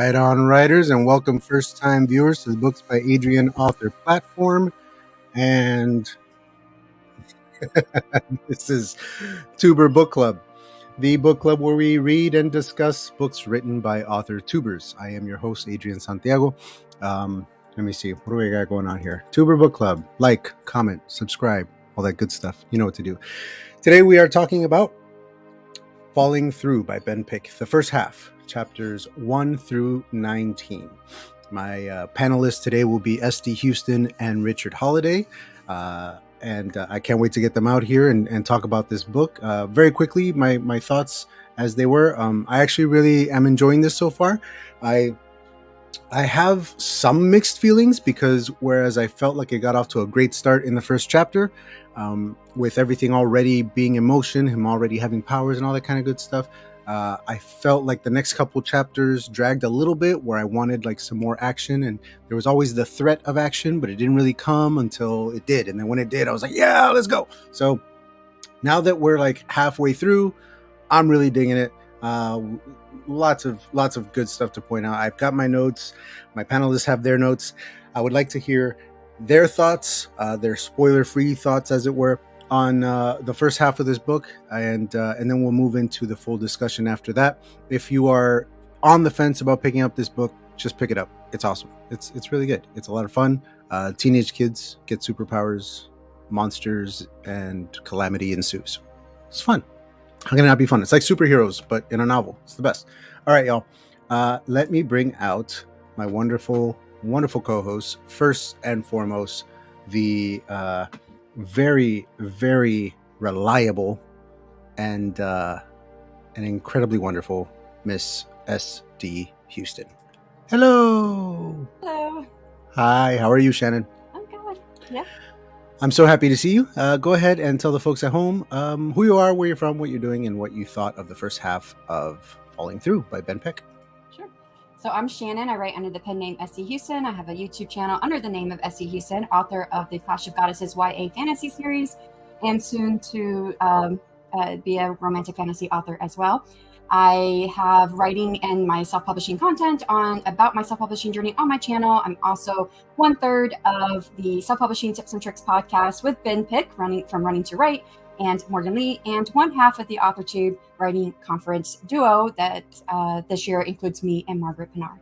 Right on, writers, and welcome first-time viewers to the Books by Adrian author platform. And this is Tuber Book Club, the book club where we read and discuss books written by author tubers. I am your host, Adrian Santiago. Let me see, what do we got going on here? Tuber Book Club, like, comment, subscribe, all that good stuff. You know what to do. Today we are talking about Falling Through by Ben Pick, the first half, chapters 1 through 19. My panelists today will be S.D. Houston and Richard Holiday. And I can't wait to get them out here and talk about this book. Very quickly, my thoughts as they were. I actually really am enjoying this so far. I have some mixed feelings because whereas I felt like it got off to a great start in the first chapter, with everything already being in motion, him already having powers and all that kind of good stuff, I felt like the next couple chapters dragged a little bit where I wanted like some more action, and there was always the threat of action, but it didn't really come until it did. And then when it did, I was like, yeah, let's go. So now that we're like halfway through, I'm really digging it. Lots of good stuff to point out. I've got my notes. My panelists have their notes. I would like to hear their thoughts, their spoiler-free thoughts, as it were, on the first half of this book, and then we'll move into the full discussion after that. If you are on the fence about picking up this book, just pick it up. It's awesome. It's really good. It's a lot of fun. Teenage kids get superpowers, monsters, and calamity ensues. It's fun. How can it not be fun? It's like superheroes, but in a novel. It's the best. All right, y'all. Let me bring out my wonderful co-hosts. First and foremost, the very, very reliable and an incredibly wonderful Miss S.D. Houston. Hello. Hello. Hi. How are you, Shannon? I'm good. Yeah. I'm so happy to see you. Go ahead and tell the folks at home who you are, where you're from, what you're doing, and what you thought of the first half of Falling Through by Ben Pick. Sure. So I'm Shannon. I write under the pen name S.D. Houston. I have a YouTube channel under the name of S.D. Houston, author of the Clash of Goddesses YA fantasy series, and soon to be a romantic fantasy author as well. I have writing and my self-publishing content about my self-publishing journey on my channel. I'm also 1/3 of the Self-Publishing Tips and Tricks podcast with Ben Pick, From Running to Write, and Morgan Lee, and 1/2 of the AuthorTube writing conference duo that this year includes me and Margaret Pinard.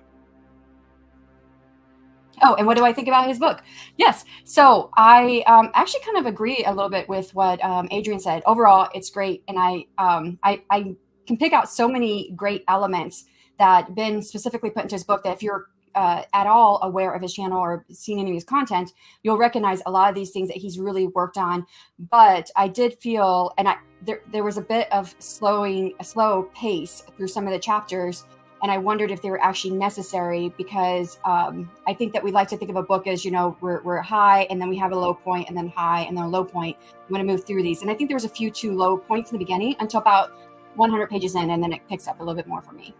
Oh, and what do I think about his book? Yes. So I actually kind of agree a little bit with what Adrian said. Overall, it's great. And I can pick out so many great elements that Ben specifically put into his book that if you're at all aware of his channel or seen any of his content, you'll recognize a lot of these things that he's really worked on. But I did feel, and there was a bit of a slow pace through some of the chapters. And I wondered if they were actually necessary because I think that we like to think of a book as, we're high and then we have a low point and then high and then a low point. We want to move through these. And I think there was a few too low points in the beginning until about 100 pages in, and then it picks up a little bit more for me.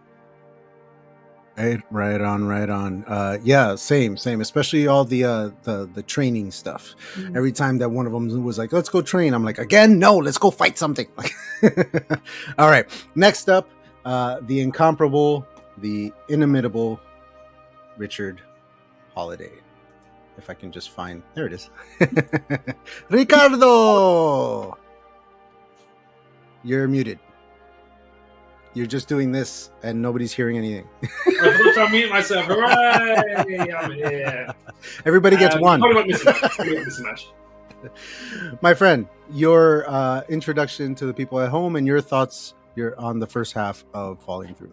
Right on. Yeah, same. Especially all the training stuff. Mm-hmm. Every time that one of them was like, "Let's go train," I'm like, "Again? No, let's go fight something." All right. Next up, the incomparable, the inimitable Richard Holiday. If I can just find, there it is. Ricardo, you're muted. You're just doing this and nobody's hearing anything. I forgot to unmute myself. Hooray! I'm here. Everybody gets one. Mismatch. My friend, your introduction to the people at home and your thoughts on the first half of Falling Through.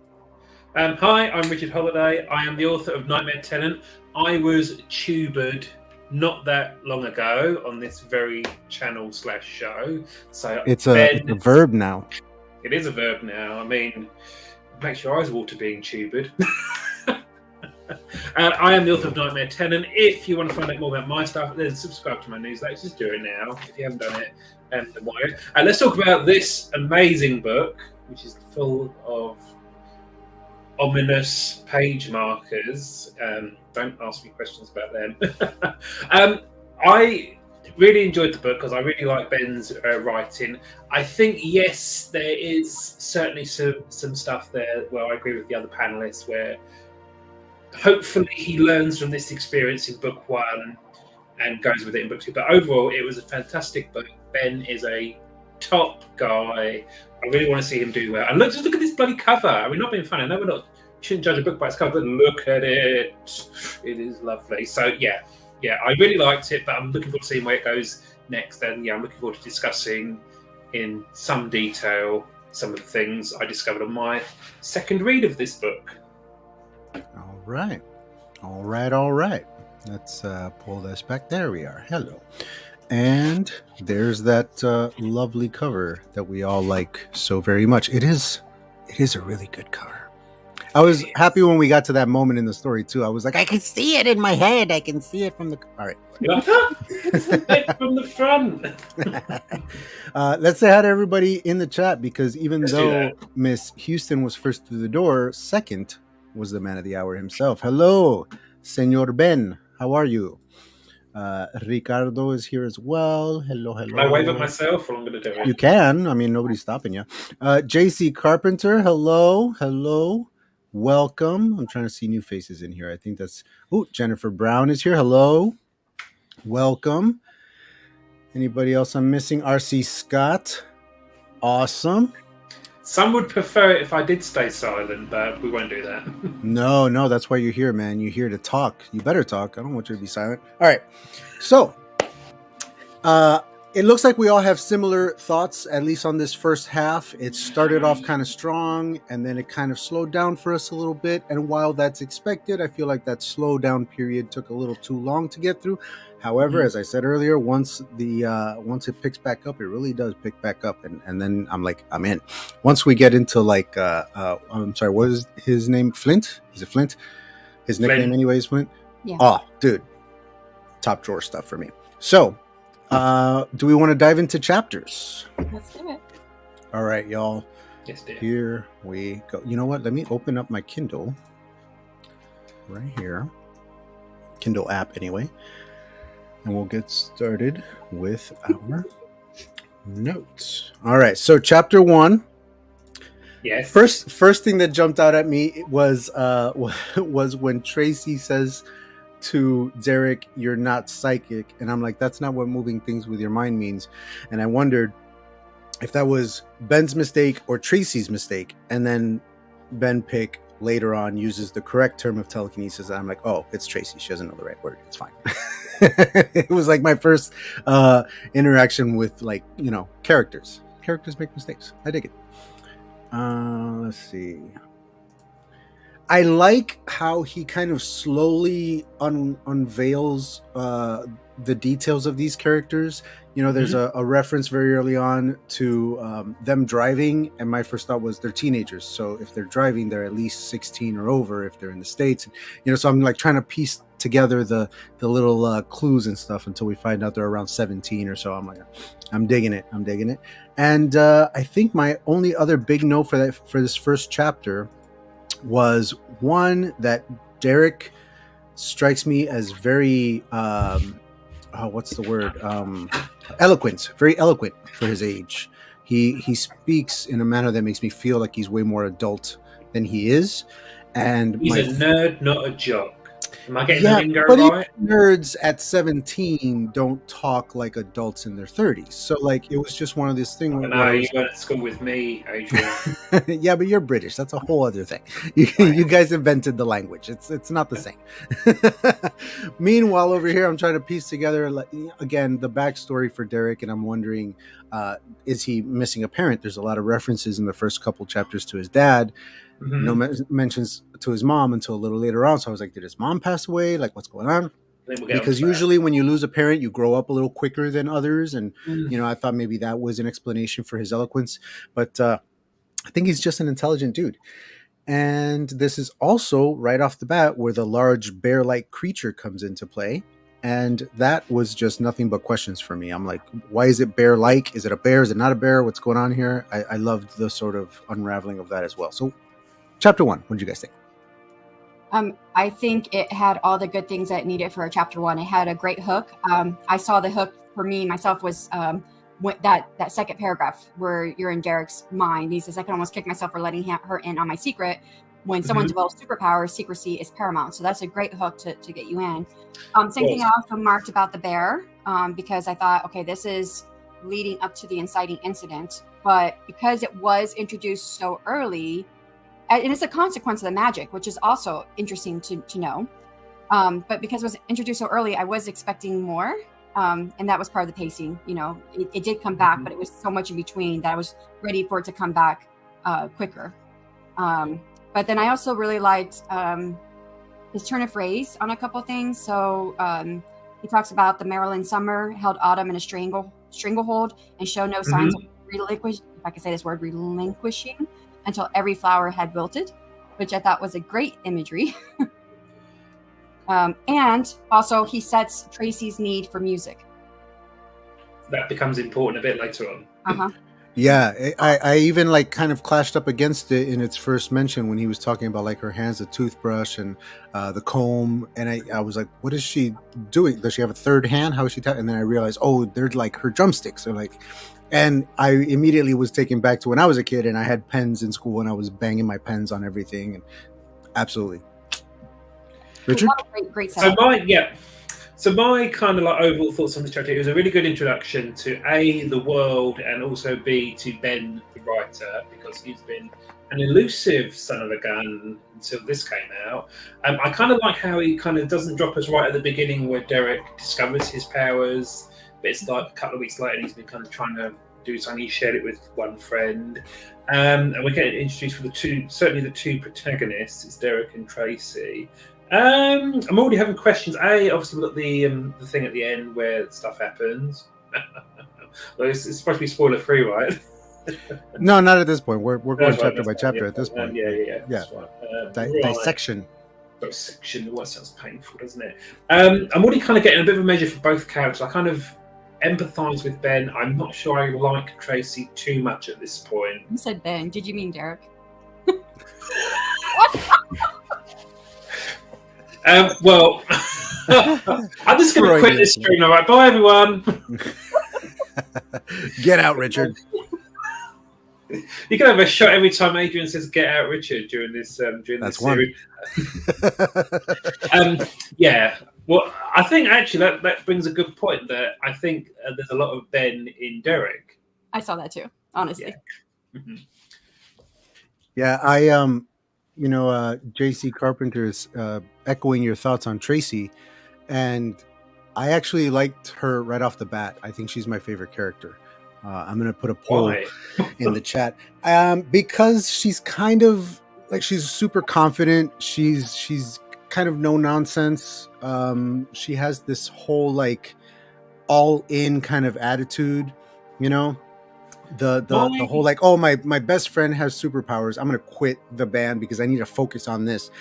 Hi, I'm Richard Holiday. I am the author of Nightmare Tenant. I was tubered not that long ago on this very channel/show. So it's a verb now. It is a verb now. I mean, it makes your eyes water being tubered. I am the author of Nightmare Tenant. If you want to find out more about my stuff, then subscribe to my newsletter. Just do it now if you haven't done it. And let's talk about this amazing book, which is full of ominous page markers. Don't ask me questions about them. I really enjoyed the book because I really like Ben's writing. I think, yes, there is certainly some stuff there where I agree with the other panelists where hopefully he learns from this experience in book 1 and goes with it in book 2. But overall, it was a fantastic book. Ben is a top guy. I really want to see him do well. And just look at this bloody cover. I mean, not being funny. I know you shouldn't judge a book by its cover, but look at it. It is lovely. So yeah, I really liked it, but I'm looking forward to seeing where it goes next. And yeah, I'm looking forward to discussing in some detail some of the things I discovered on my second read of this book. All right. Let's pull this back. There we are. Hello. And there's that lovely cover that we all like so very much. It is a really good cover. I was happy when we got to that moment in the story too. I was like, I can see it in my head. I can see it from the. All right. It's the bit from the front. Let's say hi to everybody in the chat, because even though Miss Houston was first through the door, second was the man of the hour himself. Hello, Senor Ben. How are you? Ricardo is here as well. Hello. Can I wave at myself, or I'm going to do it? You can. I mean, nobody's stopping you. JC Carpenter. Hello. Welcome. I'm trying to see new faces in here. I think that's... Oh, Jennifer Brown is here. Hello. Welcome. Anybody else I'm missing? RC Scott. Awesome. Some would prefer it if I did stay silent, but we won't do that. No, that's why you're here, man. You're here to talk. You better talk. I don't want you to be silent. All right. So, it looks like we all have similar thoughts, at least on this first half. It started off kind of strong, and then it kind of slowed down for us a little bit. And while that's expected, I feel like that slow down period took a little too long to get through. However, as I said earlier, once it picks back up, it really does pick back up, and then I'm in. Once we get into I'm sorry, what is his name? Flint? Is it Flint? His nickname, anyways, Flint. Yeah. Oh, dude, top drawer stuff for me. So, do we want to dive into chapters? Let's do it. All right, y'all. Yes, dear. Here we go. You know what? Let me open up my Kindle right here. Kindle app, anyway. And we'll get started with our notes. All right. So chapter 1. Yes. First thing that jumped out at me was when Tracy says to Derek, "You're not psychic," and I'm like, that's not what moving things with your mind means. And I wondered if that was Ben's mistake or Tracy's mistake. And then Ben Pick later on uses the correct term of telekinesis. And I'm like, oh, it's Tracy. She doesn't know the right word. It's fine. It was like my first interaction with, characters. Characters make mistakes. I dig it. Let's see. I like how he kind of slowly unveils the details of these characters. You know, there's a reference very early on to them driving, and my first thought was they're teenagers. So if they're driving, they're at least 16 or over if they're in the States. You know, so I'm like trying to piece together the little clues and stuff until we find out they're around 17 or so. I'm like, I'm digging it. And I think my only other big note for this first chapter was one that Derek strikes me as very what's the word, eloquent, very eloquent for his age. He speaks in a manner that makes me feel like he's way more adult than he is, and he's a nerd, not a jock. Am I getting yeah, the lingo but right? Nerds at 17 don't talk like adults in their 30s. So, like, it was just one of these things. No, you went to school with me, Adrian. Yeah, but you're British. That's a whole other thing. You guys invented the language. It's not the same. Meanwhile, over here, I'm trying to piece together, again, the backstory for Derek, and I'm wondering, is he missing a parent? There's a lot of references in the first couple chapters to his dad. No mentions to his mom until a little later on. So I was like, did his mom pass away? Like, what's going on? Because usually when you lose a parent, you grow up a little quicker than others. And, you know, I thought maybe that was an explanation for his eloquence. But I think he's just an intelligent dude. And this is also right off the bat where the large bear-like creature comes into play. And that was just nothing but questions for me. I'm like, why is it bear-like? Is it a bear? Is it not a bear? What's going on here? I loved the sort of unraveling of that as well. So chapter 1, what did you guys think? I think it had all the good things that it needed for a chapter 1. It had a great hook. I saw the hook for me myself was that second paragraph where you're in Derek's mind. He says, I can almost kick myself for letting her in on my secret. when someone Mhm. develops superpowers, secrecy is paramount. So that's a great hook to get you in. Same thing I also marked about the bear, because I thought, okay, this is leading up to the inciting incident. But because it was introduced so early, and it's a consequence of the magic, which is also interesting to know. But because it was introduced so early, I was expecting more. And that was part of the pacing. It did come back, but it was so much in between that I was ready for it to come back quicker. But then I also really liked his turn of phrase on a couple things. So he talks about the Maryland summer held autumn in a stranglehold and showed no signs of relinquishing until every flower had wilted, which I thought was a great imagery. And also he sets Tracy's need for music. That becomes important a bit later on. Uh-huh. Yeah, I even like kind of clashed up against it in its first mention when he was talking about like her hands, the toothbrush and the comb, and I was like, what is she doing? Does she have a third hand? How is she? And then I realized, oh, they're like her drumsticks. Or like, and I immediately was taken back to when I was a kid and I had pens in school and I was banging my pens on everything. And absolutely, Richard. Great So setup. my kind of like overall thoughts on this chapter, it was a really good introduction to A, the world, and also B, to Ben, the writer, because he's been an elusive son of a gun until this came out. I kind of like how he kind of doesn't drop us right at the beginning where Derek discovers his powers, but it's like a couple of weeks later and he's been kind of trying to do something. He shared it with one friend. And we're getting introduced for the two protagonists, it's Derek and Tracy. I'm already having questions. Obviously we've got the thing at the end where stuff happens. Well, it's supposed to be spoiler free, right? No, not at this point. We're going chapter by chapter at this point. Yeah. Dissection. Dissection. What sounds painful, doesn't it? I'm already kind of getting a bit of a measure for both characters. I kind of empathise with Ben. I'm not sure I like Tracy too much at this point. You said Ben. Did you mean Derek? Well, I'm just going to quit this stream. All right, bye everyone. Get out, Richard. You can have a shot every time Adrian says "Get out, Richard" during this That's series. Yeah. Well, I think actually that brings a good point. That I think there's a lot of Ben in Derek. I saw that too, honestly. Yeah, J.C. Carpenter's echoing your thoughts on Tracy, and I actually liked her right off the bat. I think she's my favorite character. I'm going to put a poll in the chat because she's kind of like, she's super confident. She's kind of no nonsense. She has this whole like all in kind of attitude, the whole like, oh, my best friend has superpowers, I'm gonna quit the band because I need to focus on this.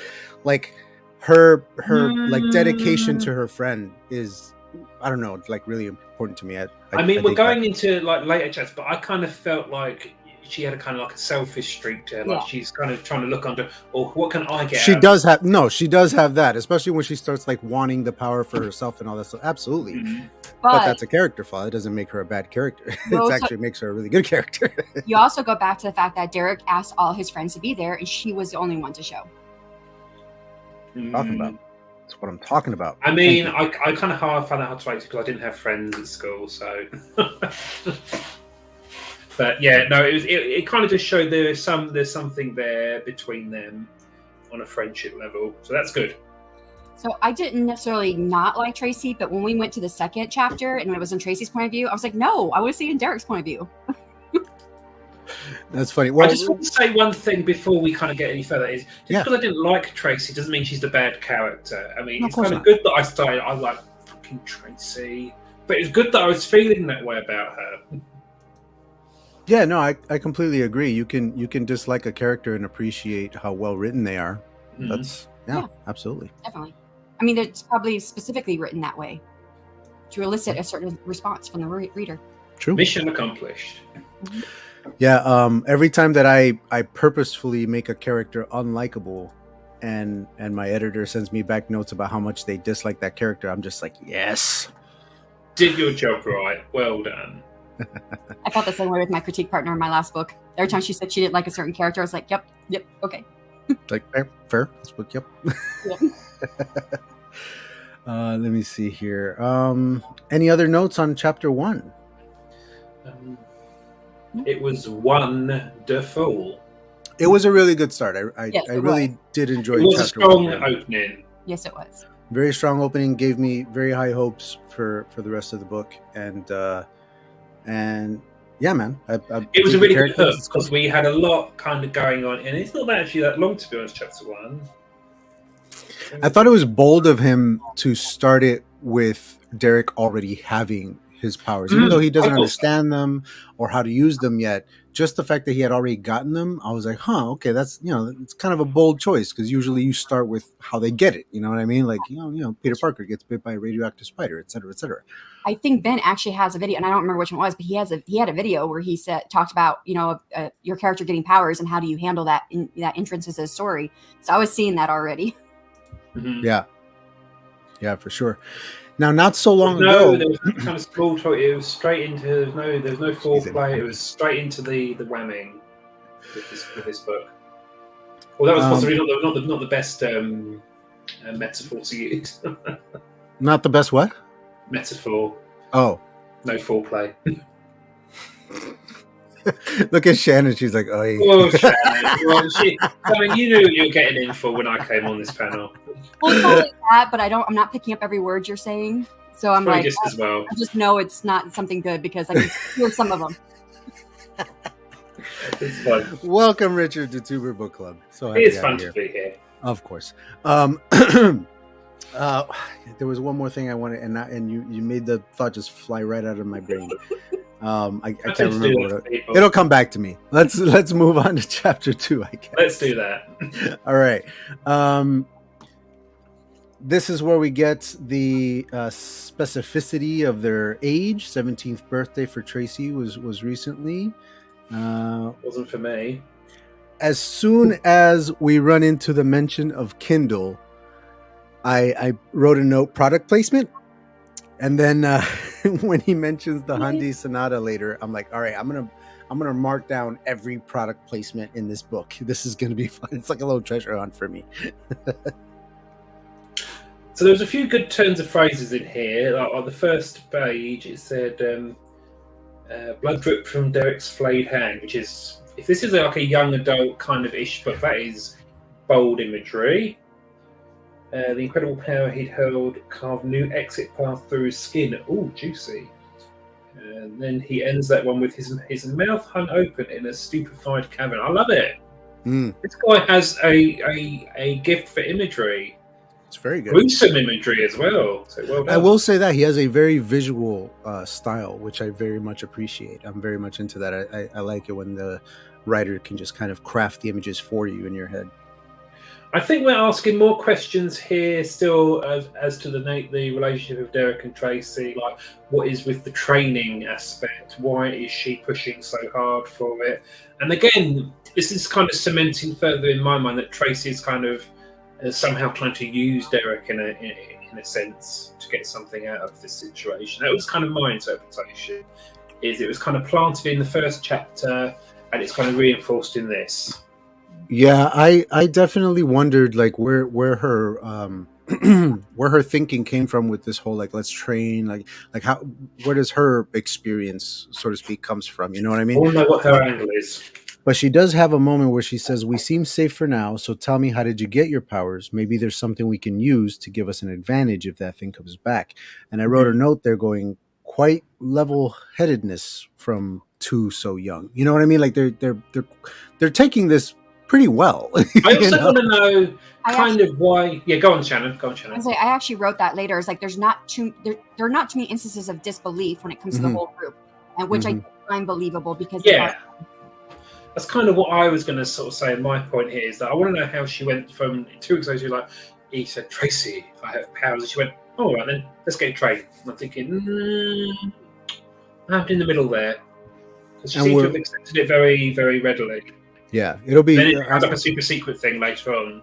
Like her like dedication to her friend is, I don't know, like really important to me. I mean, we're going into like later chats, but I kind of felt like she had a kind of like a selfish streak to her. Like she's kind of trying to look under, or what can I get? She does have that, especially when she starts like wanting the power for herself and all that stuff. Absolutely. Mm-hmm. But that's a character flaw. It doesn't make her a bad character. It actually makes her a really good character. You also go back to the fact that Derek asked all his friends to be there, and she was the only one to show. Talking about. That's what I'm talking about. I mean, I kind of found out how to write because I didn't have friends at school, so. But yeah, no, it kind of just showed there's something there between them on a friendship level, so that's good. So I didn't necessarily not like Tracy, but when we went to the second chapter and it was in Tracy's point of view, I was like, no, I want to see it in Derek's point of view. That's funny. Well, I just want to say one thing before we kind of get any further. Is just because I didn't like Tracy doesn't mean she's the bad character. I mean, it's kind of good that I like fucking Tracy, but it's good that I was feeling that way about her. Yeah, no, I completely agree. You can dislike a character and appreciate how well written they are. Mm-hmm. That's absolutely. Definitely. I mean, it's probably specifically written that way to elicit a certain response from the reader. True. Mission accomplished. Mm-hmm. Yeah, every time that I purposefully make a character unlikable and my editor sends me back notes about how much they dislike that character, I'm just like, yes. Did your job right. Well done. I felt the same way with my critique partner in my last book. Every time she said she didn't like a certain character, I was like, yep, okay. Like fair. That's what. Yep. Let me see here. Any other notes on chapter 1? It was wonderful. It was a really good start. I Yes, it really was. did enjoy It was a chapter strong 1. opening. Yes, it was. Very strong opening. Gave me very high hopes for the rest of the book, and yeah, man. It was a really good hook because we had a lot kind of going on, and it's not actually that long, to be honest. Chapter 1. I thought it was bold of him to start it with Derek already having his powers, even though he doesn't understand them or how to use them yet. Just the fact that he had already gotten them, I was like, huh, okay, that's, it's kind of a bold choice, because usually you start with how they get it. You know what I mean? Like, Peter Parker gets bit by a radioactive spider, et cetera, et cetera. I think Ben actually has a video, and I don't remember which one it was, but he had a video where he talked about your character getting powers and how do you handle that that entrance into the story. So I was seeing that already. Mm-hmm. Yeah, for sure. Now, not so long ago, there was kind of small talk. It was straight into there's no foreplay. It was straight into the whamming with this book. Well, that was possibly not the best metaphor to use. Not the best what? Metaphor. Oh, no foreplay. Look at Shannon. She's like, oh, yeah. Oh, Shannon. Well, you knew what you were getting in for when I came on this panel. Well, it's not like that, but I'm not picking up every word you're saying. So I'm like, just as well. I just know it's not something good because I can hear some of them. It's fun. Welcome, Richard, to Tuber Book Club. So it's fun to be here. Of course. There was one more thing I wanted, and you made the thought just fly right out of my brain. I can't remember. It'll come back to me. Let's move on to chapter 2. I guess. Let's do that. All right. This is where we get the specificity of their age. 17th birthday for Tracy was recently. Wasn't for me. As soon as we run into the mention of Kindle, I wrote a note, product placement. And then when he mentions the Hyundai Sonata later, I'm like, all right, I'm gonna mark down every product placement in this book. This is gonna be fun. It's like a little treasure hunt for me. So there's a few good turns of phrases in here. Like on the first page, it said, blood drip from Derek's flayed hand, which is, if this is like a young adult kind of ish book, that is bold imagery. The incredible power he'd held carved new exit path through his skin. Ooh, juicy. And then he ends that one with his mouth hung open in a stupefied cavern. I love it. This guy has a gift for imagery. It's very good. Gruesome imagery as well. So well done. I will say that he has a very visual style, which I very much appreciate. I'm very much into that. I like it when the writer can just kind of craft the images for you in your head. I think we're asking more questions here still as to the relationship of Derek and Tracy. Like, what is with the training aspect? Why is she pushing so hard for it? And again, this is kind of cementing further in my mind that Tracy is kind of somehow trying to use Derek in a sense to get something out of this situation. That was kind of my interpretation. It was kind of planted in the first chapter and it's kind of reinforced in this. Yeah, I definitely wondered like where her where her thinking came from with this whole like let's train like how where does her experience, so to speak, comes from? You know what I mean? I don't know what her angle is. But she does have a moment where she says, "We seem safe for now, so tell me, how did you get your powers? Maybe there's something we can use to give us an advantage if that thing comes back." And I wrote a note there going, quite level-headedness from two so young. You know what I mean? Like they're taking this pretty well. I also want to know kind of why. Yeah, go on, Shannon. I actually wrote that later. It's like there are not too many instances of disbelief when it comes to the whole group, and which I find believable because that's kind of what I was going to sort of say. My point here is that I want to know how she went from 2 weeks ago. She was like, he said, "Tracy, I have powers," and she went, "All right, then let's get trained." And I'm thinking, I'm in the middle there. She seems to have accepted it very, very readily. Yeah, it'll be. Then it becomes like a super secret thing later on.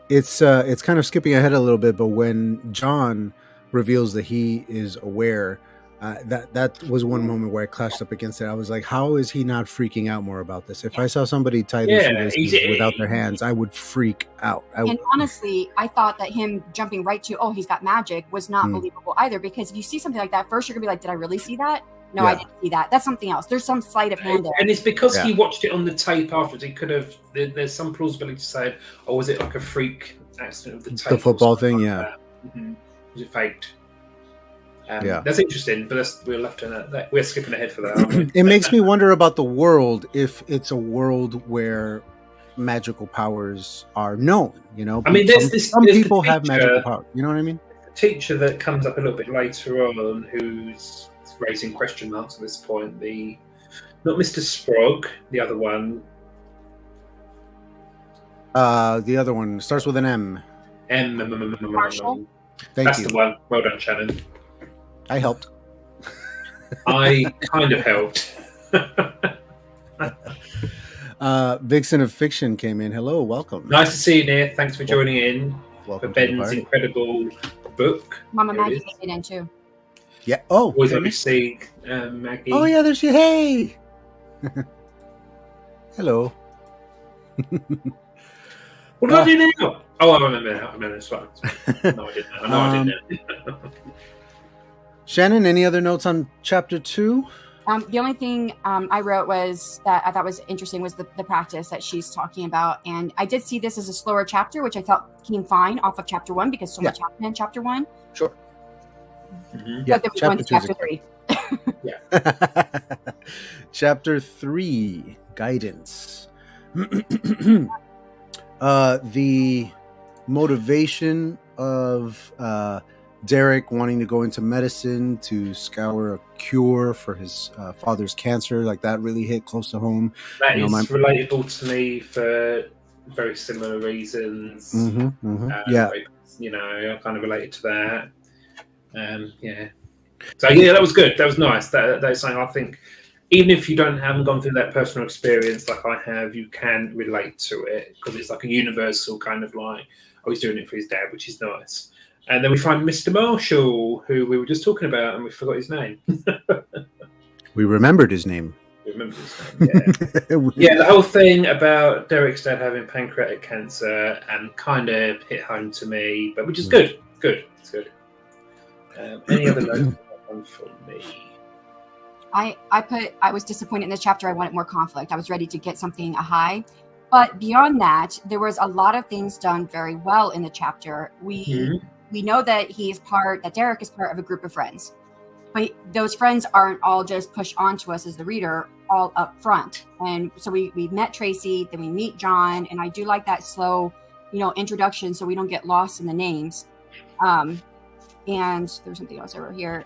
It's kind of skipping ahead a little bit, but when John reveals that he is aware That was one moment where I clashed up against it. I was like, how is he not freaking out more about this? If I saw somebody tie their shoelaces without their hands, I would freak out. And honestly, I thought that him jumping right to, oh, he's got magic was not believable either, because if you see something like that, first you're gonna be like, did I really see that? No, I didn't see that. That's something else. There's some sleight of hand there. And it's because he watched it on the tape afterwards. He could have, there's some plausibility to say, oh, was it like a freak accident of the tape? The football thing, yeah. Was it faked? That's interesting, but we're left in that. We're skipping ahead for that, aren't we? It makes me wonder about the world, if it's a world where magical powers are known. You know, I mean, some people have magical power. You know what I mean? The teacher that comes up a little bit later on, who's raising question marks at this point. Not Mr. Sprogg, the other one. The other one starts with an M. Marshall. That's the one. Well done, Shannon. I helped. I kind of helped. Vixen of Fiction came in. Hello, welcome. Nice to see you, Nia. Thanks for joining in welcome for Ben's incredible book. Mama Maggie made it in too. Yeah. Oh, always let me see Maggie. Oh yeah, there she. Hey. Hello. What do I do now? Oh, I remember now. It's fine. No, I didn't. I didn't. Shannon, any other notes on chapter 2? The only thing I wrote was that I thought was interesting was the practice that she's talking about. And I did see this as a slower chapter, which I felt came fine off of chapter 1 because so much happened in chapter 1. Sure. Yeah, but then we went to chapter 3. Yeah. Chapter 3, Guidance. The motivation of Derek wanting to go into medicine to scour a cure for his father's cancer, like that really hit close to home. That is relatable to me for very similar reasons. Yeah. I kind of related to that. Yeah. So yeah, that was good. That was nice. That's something I think, even if you haven't gone through that personal experience like I have, you can relate to it because it's like a universal kind of like, oh, he's doing it for his dad, which is nice. And then we find Mr. Marshall, who we were just talking about, and we forgot his name. We remembered his name. We remembered his name, yeah. Yeah, the whole thing about Derek's dad having pancreatic cancer and kind of hit home to me, but which is good. Good. It's good. Any other notes from me? I was disappointed in this chapter. I wanted more conflict. I was ready to get something a high. But beyond that, there was a lot of things done very well in the chapter. We know that Derek is part of a group of friends. But those friends aren't all just pushed onto us as the reader all up front. And so we met Tracy, then we meet John, and I do like that slow, introduction so we don't get lost in the names. And there's something else over here.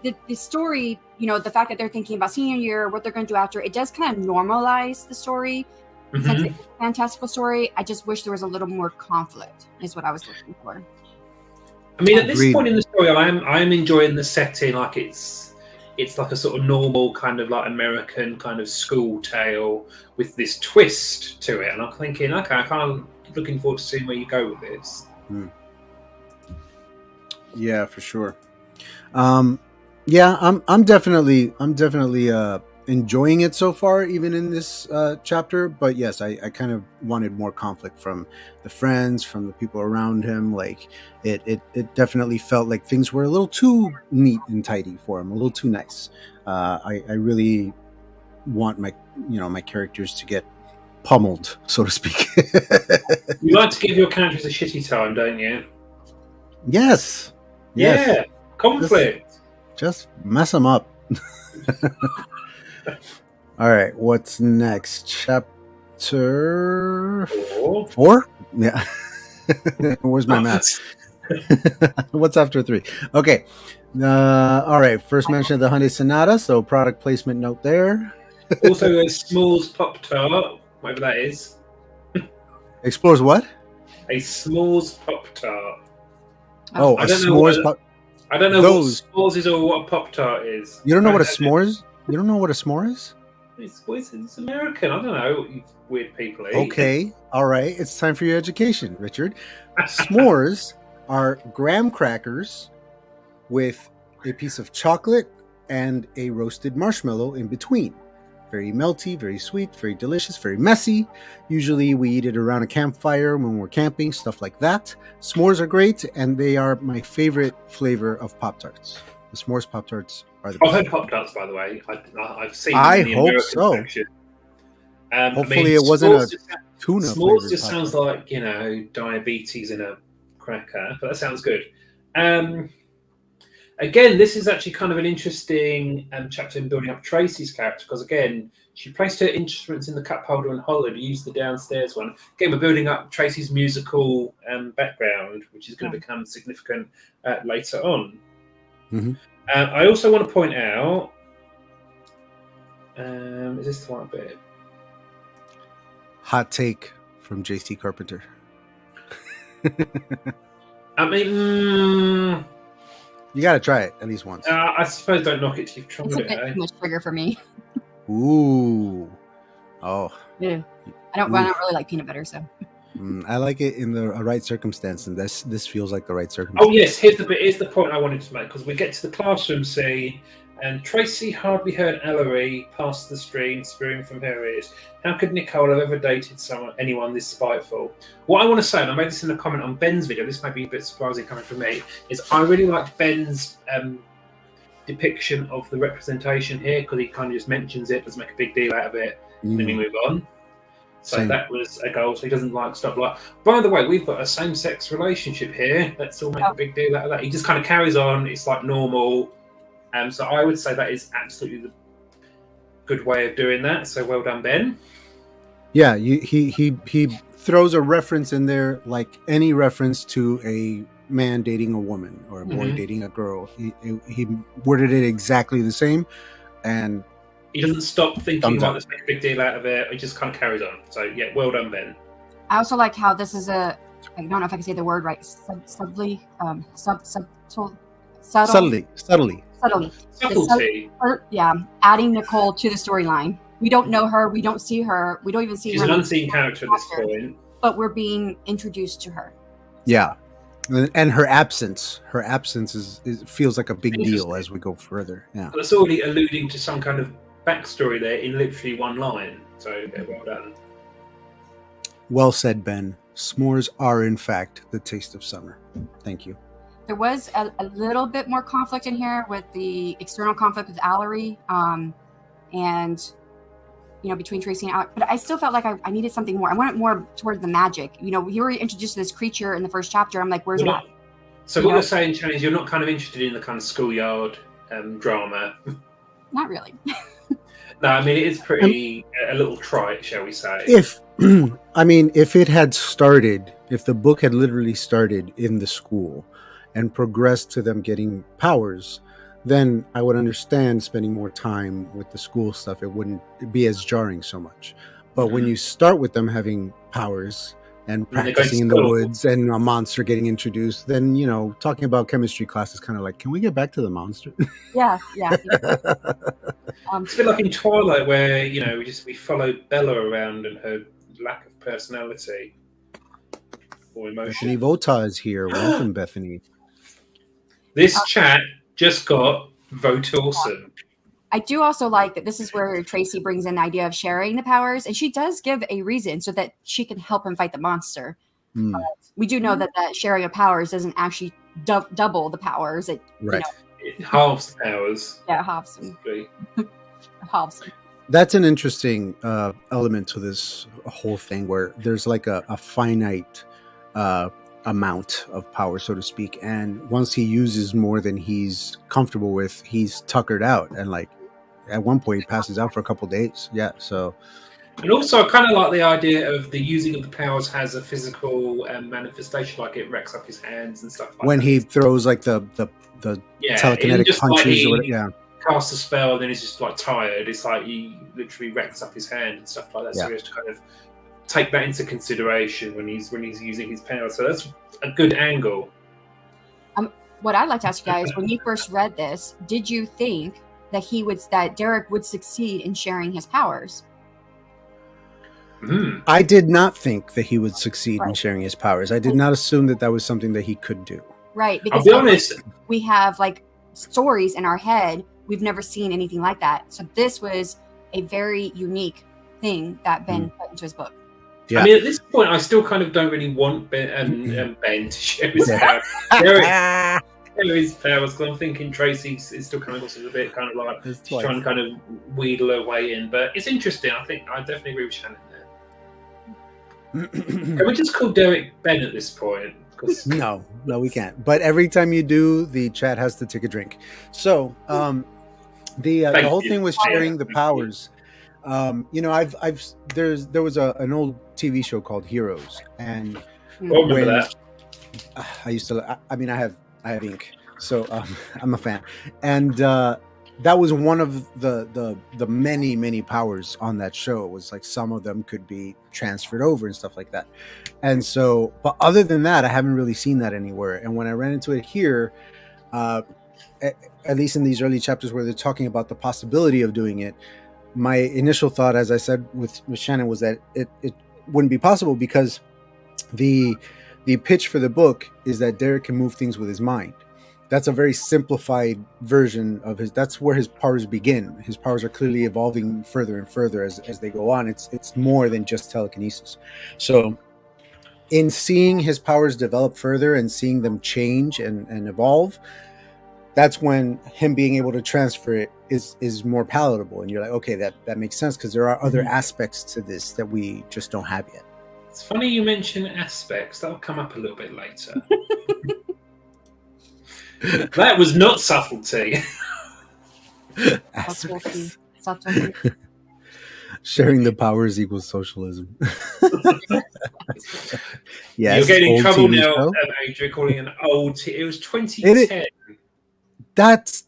The story, the fact that they're thinking about senior year, what they're going to do after, it does kind of normalize the story. It's a fantastical story. I just wish there was a little more conflict, is what I was looking for. I mean, at this point in the story, I'm enjoying the setting. Like it's like a sort of normal kind of like American kind of school tale with this twist to it. And I'm thinking, okay, I'm kind of looking forward to seeing where you go with this. Yeah, for sure. Yeah, I'm definitely enjoying it so far, even in this chapter. But yes, I kind of wanted more conflict from the friends, from the people around him. Like it definitely felt like things were a little too neat and tidy for him, a little too nice. I really want my characters to get pummeled, so to speak. You like to give your characters a shitty time, don't you? Yes. Yeah, conflict. Just mess them up. All right, what's next? Chapter 4? Yeah. Where's my math? What's after 3? Okay. All right, first mention of the Honey Sonata, so product placement note there. Also, a S'mores Pop-Tart, whatever that is. Explores what? A S'mores Pop-Tart. Oh, a s'mores pop. I don't know what s'mores is or what a Pop-Tart is. You don't know what a s'more is? You don't know what a s'more is? It's American. I don't know what you weird people eat. Okay. All right. It's time for your education, Richard. S'mores are graham crackers with a piece of chocolate, and a roasted marshmallow in between. Very melty, very sweet, very delicious, very messy. Usually we eat it around a campfire when we're camping, stuff like that. S'mores are great, and they are my favorite flavor of Pop-Tarts. The s'mores Pop-Tarts are the I've best. heard Pop-Tarts, by the way. I've seen them I in the hope American so. section. Hopefully it wasn't s'mores a just- tuna S'mores flavored just Pop-Tart. sounds like, diabetes in a cracker, but that sounds good. Again, this is actually kind of an interesting chapter in building up Tracy's character, because again, she placed her instruments in the cup holder and hollered, used the downstairs one. Again, we're building up Tracy's musical background, which is going to become significant later on. Mhm. I also want to point out, is this the right bit? Hot take from JC Carpenter. I mean, You got to try it at least once. I suppose don't knock it till you've tried It's a it. bit too much sugar for me. Ooh. Oh. Yeah. I don't really like peanut butter, so. I like it in the right circumstance, and this feels like the right circumstance. Oh yes, here's the point I wanted to make, because we get to the classroom scene, and Tracy hardly heard Ellery pass the stream, spewing from her ears. How could Nicole have ever dated anyone this spiteful? What I want to say, and I made this in a comment on Ben's video, this may be a bit surprising coming from me, is I really liked Ben's depiction of the representation here, because he kind of just mentions it, doesn't make a big deal out of it, and then we move on. So Same. that was a goal. So he doesn't like stuff like. By the way, we've got a same-sex relationship here. Let's all make a big deal out of that. He just kind of carries on. It's like normal. So I would say that is absolutely the good way of doing that. So well done, Ben. Yeah, he throws a reference in there, like any reference to a man dating a woman or a boy dating a girl. He worded it exactly the same, and he doesn't stop thinking about let's make a big deal out of it. He just kind of carries on. So yeah, well done, Ben. I also like how this is I don't know if I can say the word right. Subtly. Yeah, adding Nicole to the storyline. We don't know her. We don't see her. We don't even see her. She's an unseen character at this point. But we're being introduced to her. Yeah. And her absence feels like a big deal as we go further. Yeah. That's already alluding to some kind of backstory there in literally one line. So well done. Well said, Ben. S'mores are, in fact, the taste of summer. Thank you. There was a little bit more conflict in here with the external conflict with Allery, and between Tracy and Allery. But I still felt like I needed something more. I wanted more towards the magic. We were introduced to this creature in the first chapter. I'm like, where's that? So what you're saying, Shannon, is you're not kind of interested in the kind of schoolyard drama? Not really. No, I mean, it is pretty a little trite, shall we say. If it had started, if the book had literally started in the school and progressed to them getting powers, then I would understand spending more time with the school stuff. It wouldn't be as jarring so much. But when you start with them having powers and practicing in the woods and a monster getting introduced, then, talking about chemistry class is kind of like, can we get back to the monster? Yeah. It's a bit like in Twilight where, we follow Bella around and her lack of personality or emotion. Bethany Vota is here. Welcome, Bethany. This chat just got vote awesome. I do also like that this is where Tracy brings in the idea of sharing the powers, and she does give a reason so that she can help him fight the monster. We do know that sharing of powers doesn't actually double the powers. It halves the powers. Yeah, halves them. Halves them. That's an interesting element to this whole thing, where there's like a finite amount of power, so to speak, and once he uses more than he's comfortable with, he's tuckered out, and like at one point he passes out for a couple days. And also I kind of like the idea of the using of the powers has a physical manifestation, like it wrecks up his hands and stuff like when that. He throws like the telekinetic punches, casts a spell and then he's just like tired. It's like he literally wrecks up his hand and stuff like that. So he has to kind of take that into consideration when he's using his power. So that's a good angle. What I'd like to ask you guys, when you first read this, did you think that Derek would succeed in sharing his powers? I did not think that he would succeed in sharing his powers. I did not assume that was something that he could do. Right, because I'll be honest, we have like stories in our head. We've never seen anything like that. So this was a very unique thing that Ben put into his book. Yeah. I mean, at this point, I still kind of don't really want Ben to share his power. Share his powers, because I'm thinking Tracy is still coming across as a bit kind of like she's trying to kind of wheedle her way in. But it's interesting. I definitely agree with Shannon there. Can we just call Derek Ben at this point? No, we can't. But every time you do, the chat has to take a drink. So the whole thing was sharing the powers. You know, there was an old TV show called Heroes, and remember that. I used to. I mean, I have ink, so I'm a fan, and that was one of the many powers on that show. It was like some of them could be transferred over and stuff like that. And so, but other than that, I haven't really seen that anywhere. And when I ran into it here, at least in these early chapters where they're talking about the possibility of doing it, my initial thought, as I said with Shannon, was that it wouldn't be possible because the pitch for the book is that Derek can move things with his mind. That's a very simplified version of that's where his powers begin. His powers are clearly evolving further and further as they go on. It's more than just telekinesis. So in seeing his powers develop further and seeing them change and evolve, that's when him being able to transfer it is more palatable. And you're like, okay, that makes sense, because there are other aspects to this that we just don't have yet. It's funny you mention aspects. That'll come up a little bit later. That was not subtlety. Aspects. Sharing the powers equals socialism. Yes, you're getting in trouble TV now, show. Adrian, calling an old. It was 2010. That's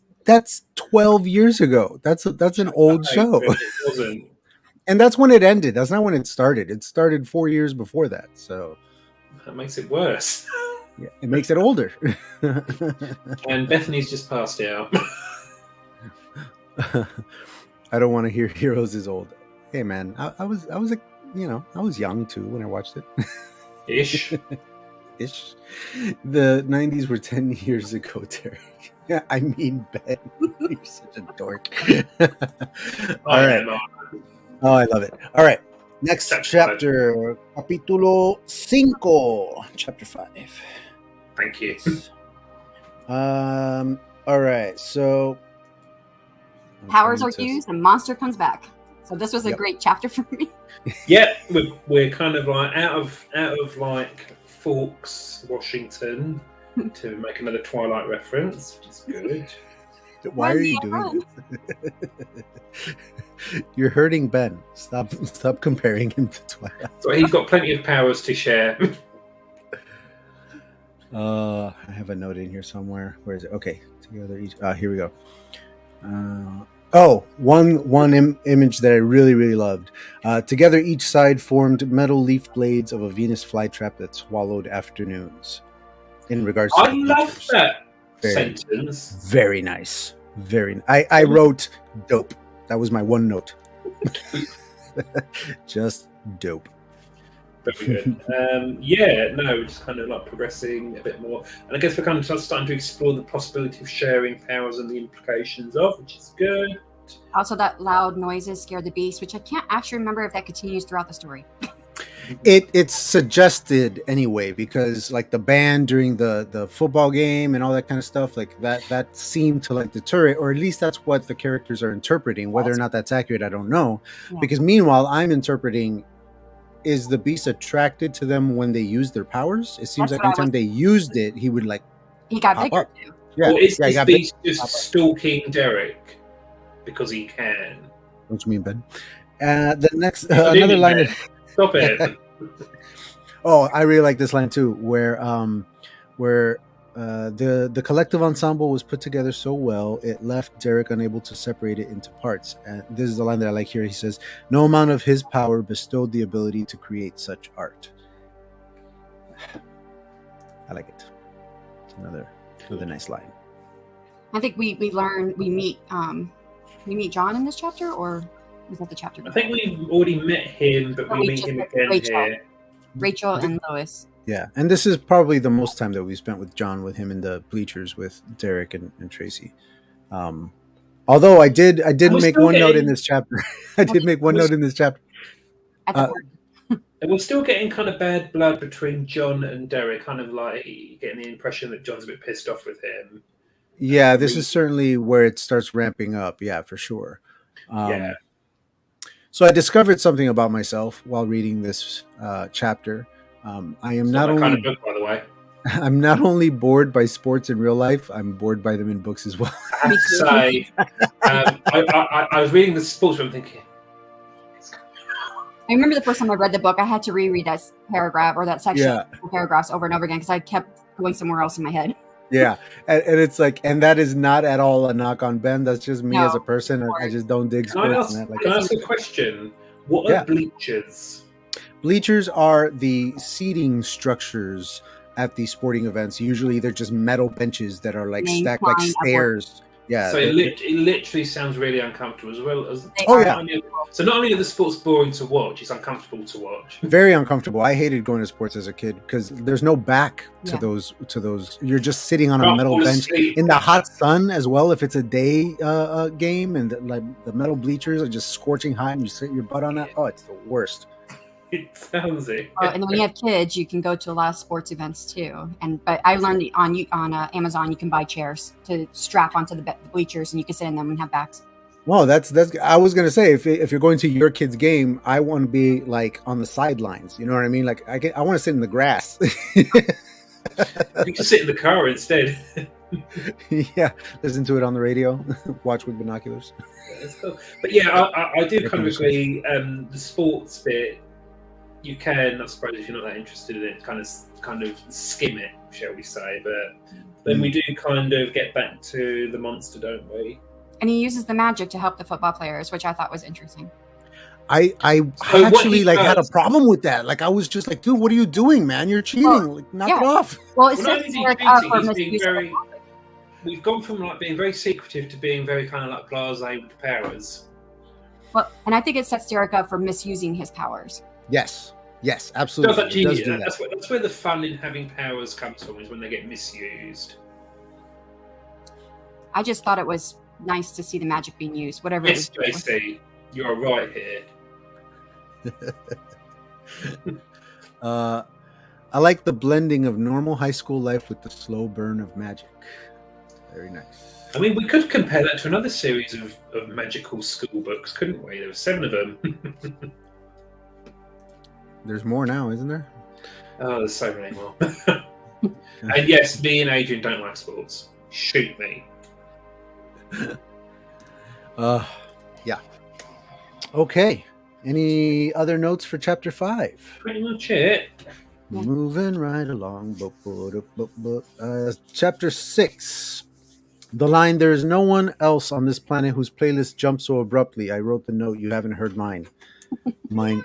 12 years ago. That's an old show. It wasn't. And that's when it ended. That's not when it started. It started 4 years before that. So that makes it worse. Yeah, it makes it older. And Bethany's just passed out. I don't want to hear Heroes is old. Hey man, I was like, you know, I was young too when I watched it. Ish. The 90s were 10 years ago, Derek. Yeah, I mean, Ben, you're such a dork. All right. Oh, I love it. All right. Next chapter, capítulo 5, chapter 5. Thank you. All right. So powers are used and monster comes back. So this was a great chapter for me. Yeah, we're kind of like out of like Forks, Washington, to make another Twilight reference, which is good. Why are you doing this? You're hurting Ben. Stop comparing him to Twilight. So he's got plenty of powers to share. I have a note in here somewhere. Where is it? Okay, together each. Here we go. One image that I really loved. Together, each side formed metal leaf blades of a Venus flytrap that swallowed afternoons. In regards to I love that sentence. Very nice. I wrote dope. That was my one note. Just dope. Very good. We're just kind of like progressing a bit more. And I guess we're kind of starting to explore the possibility of sharing powers and the implications of, which is good. Also, that loud noises scare the beast, which I can't actually remember if that continues throughout the story. It's suggested anyway, because like the band during the football game and all that kind of stuff, like that seemed to like deter it, or at least that's what the characters are interpreting. Whether or not that's accurate, I don't know. Yeah. Because meanwhile, I'm interpreting, is the beast attracted to them when they use their powers? It seems like anytime they used it, he would like he got bigger up. Too. Yeah, or is this beast just stalking Derek because he can? What do you mean, Ben? The next another line. Stop it. Oh, I really like this line too, where the collective ensemble was put together so well, it left Derek unable to separate it into parts. And this is the line that I like here. He says, "No amount of his power bestowed the ability to create such art." I like it. It's another nice line. I think we meet John in this chapter, or was that the chapter? I think we've already met him, but we meet him again here. Rachel and Lois. Yeah, and this is probably the most time that we spent with John, with him in the bleachers with Derek and Tracy. Um, although I did we're make still one note in getting this chapter. I did make one note in this chapter. At the Uh, park. and we're still getting kind of bad blood between John and Derek, kind of like getting the impression that John's a bit pissed off with him. Yeah, this is certainly where it starts ramping up. Yeah, for sure. Yeah. So I discovered something about myself while reading this chapter. I am It's not not my only kind of book, by the way. I'm not only bored by sports in real life. I'm bored by them in books as well. I have to say, I was reading the sports book thinking, I remember the first time I read the book, I had to reread that paragraph or that section of paragraphs over and over again because I kept going somewhere else in my head. Yeah, and it's like, and that is not at all a knock on Ben. That's just me No, as a person. I just don't dig can I sports. ask, And that, like, can I ask a question? What are bleachers? bleachers are the seating structures at the sporting events. Usually, they're just metal benches that are like stacked like stairs. Yeah. So it literally sounds really uncomfortable as well as. So not only are the sports boring to watch, it's uncomfortable to watch. Very uncomfortable. I hated going to sports as a kid because there's no back to those. You're just sitting on a metal bench in the hot sun as well. If it's a day game and the metal bleachers are just scorching hot and you sit your butt on that, oh, it's the worst. It sounds it. And then when you have kids, you can go to a lot of sports events too. But I learned on Amazon you can buy chairs to strap onto the bleachers, and you can sit in them and have backs. Well, that's. I was gonna say if you're going to your kid's game, I want to be like on the sidelines. You know what I mean? Like I want to sit in the grass. You can sit in the car instead. Yeah, listen to it on the radio. Watch with binoculars. Cool. But yeah, I do kind of agree. The sports bit, you can, I suppose, if you're not that interested in it, kind of skim it, shall we say? But then we do kind of get back to the monster, don't we? And he uses the magic to help the football players, which I thought was interesting. I actually had a problem with that. Like I was just like, dude, what are you doing, man? You're cheating. Knock it off. Well, it's we've gone from being very secretive to being very kind of blasé with powers. Well, and I think it sets Derek up for misusing his powers. Yes, absolutely. That's where the fun in having powers comes from, is when they get misused. I just thought it was nice to see the magic being used, whatever. Yes, Tracy, you're right here. I like the blending of normal high school life with the slow burn of magic. Very nice. I mean, we could compare that to another series of magical school books, couldn't we? There were 7 of them. There's more now, isn't there? Oh, there's so many more. And yes, me and Adrian don't like sports. Shoot me. Yeah. Okay. Any other notes for chapter 5? Pretty much it. Moving right along. Chapter 6. The line, "There is no one else on this planet whose playlist jumped so abruptly. I wrote the note. You haven't heard mine." Mine.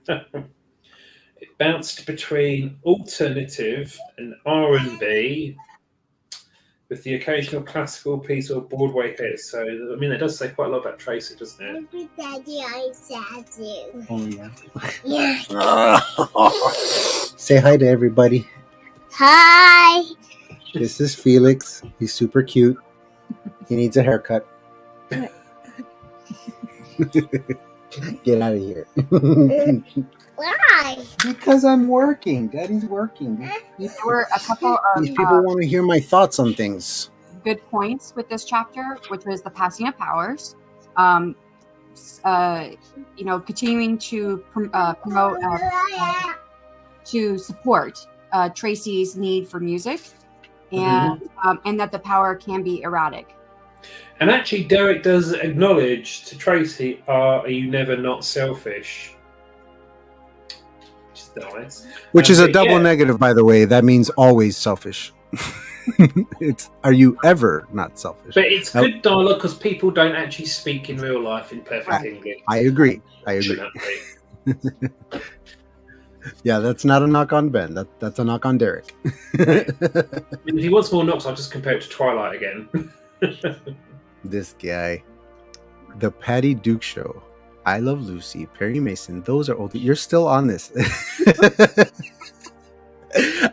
It bounced between alternative and R&B, with the occasional classical piece or Broadway hit. So, I mean, it does say quite a lot about Tracy, doesn't it? Daddy, I said you. Oh, yeah. Yeah. Say hi to everybody. Hi. This is Felix. He's super cute. He needs a haircut. Get out of here. Why? Because I'm working. Daddy's working. There were a couple of These people want to hear my thoughts on things. good points with this chapter, which was the passing of powers. Continuing to promote to support Tracy's need for music, and that the power can be erratic. And actually, Derek does acknowledge to Tracy, are you never not selfish? Which is nice. Which is a double negative, by the way. That means always selfish. It's, are you ever not selfish? But it's good dialogue because people don't actually speak in real life in perfect English. I agree. Yeah, that's not a knock on Ben. That's a knock on Derek. If he wants more knocks, I'll just compare it to Twilight again. This guy. The Patty Duke Show. I Love Lucy. Perry Mason. Those are old. You're still on this.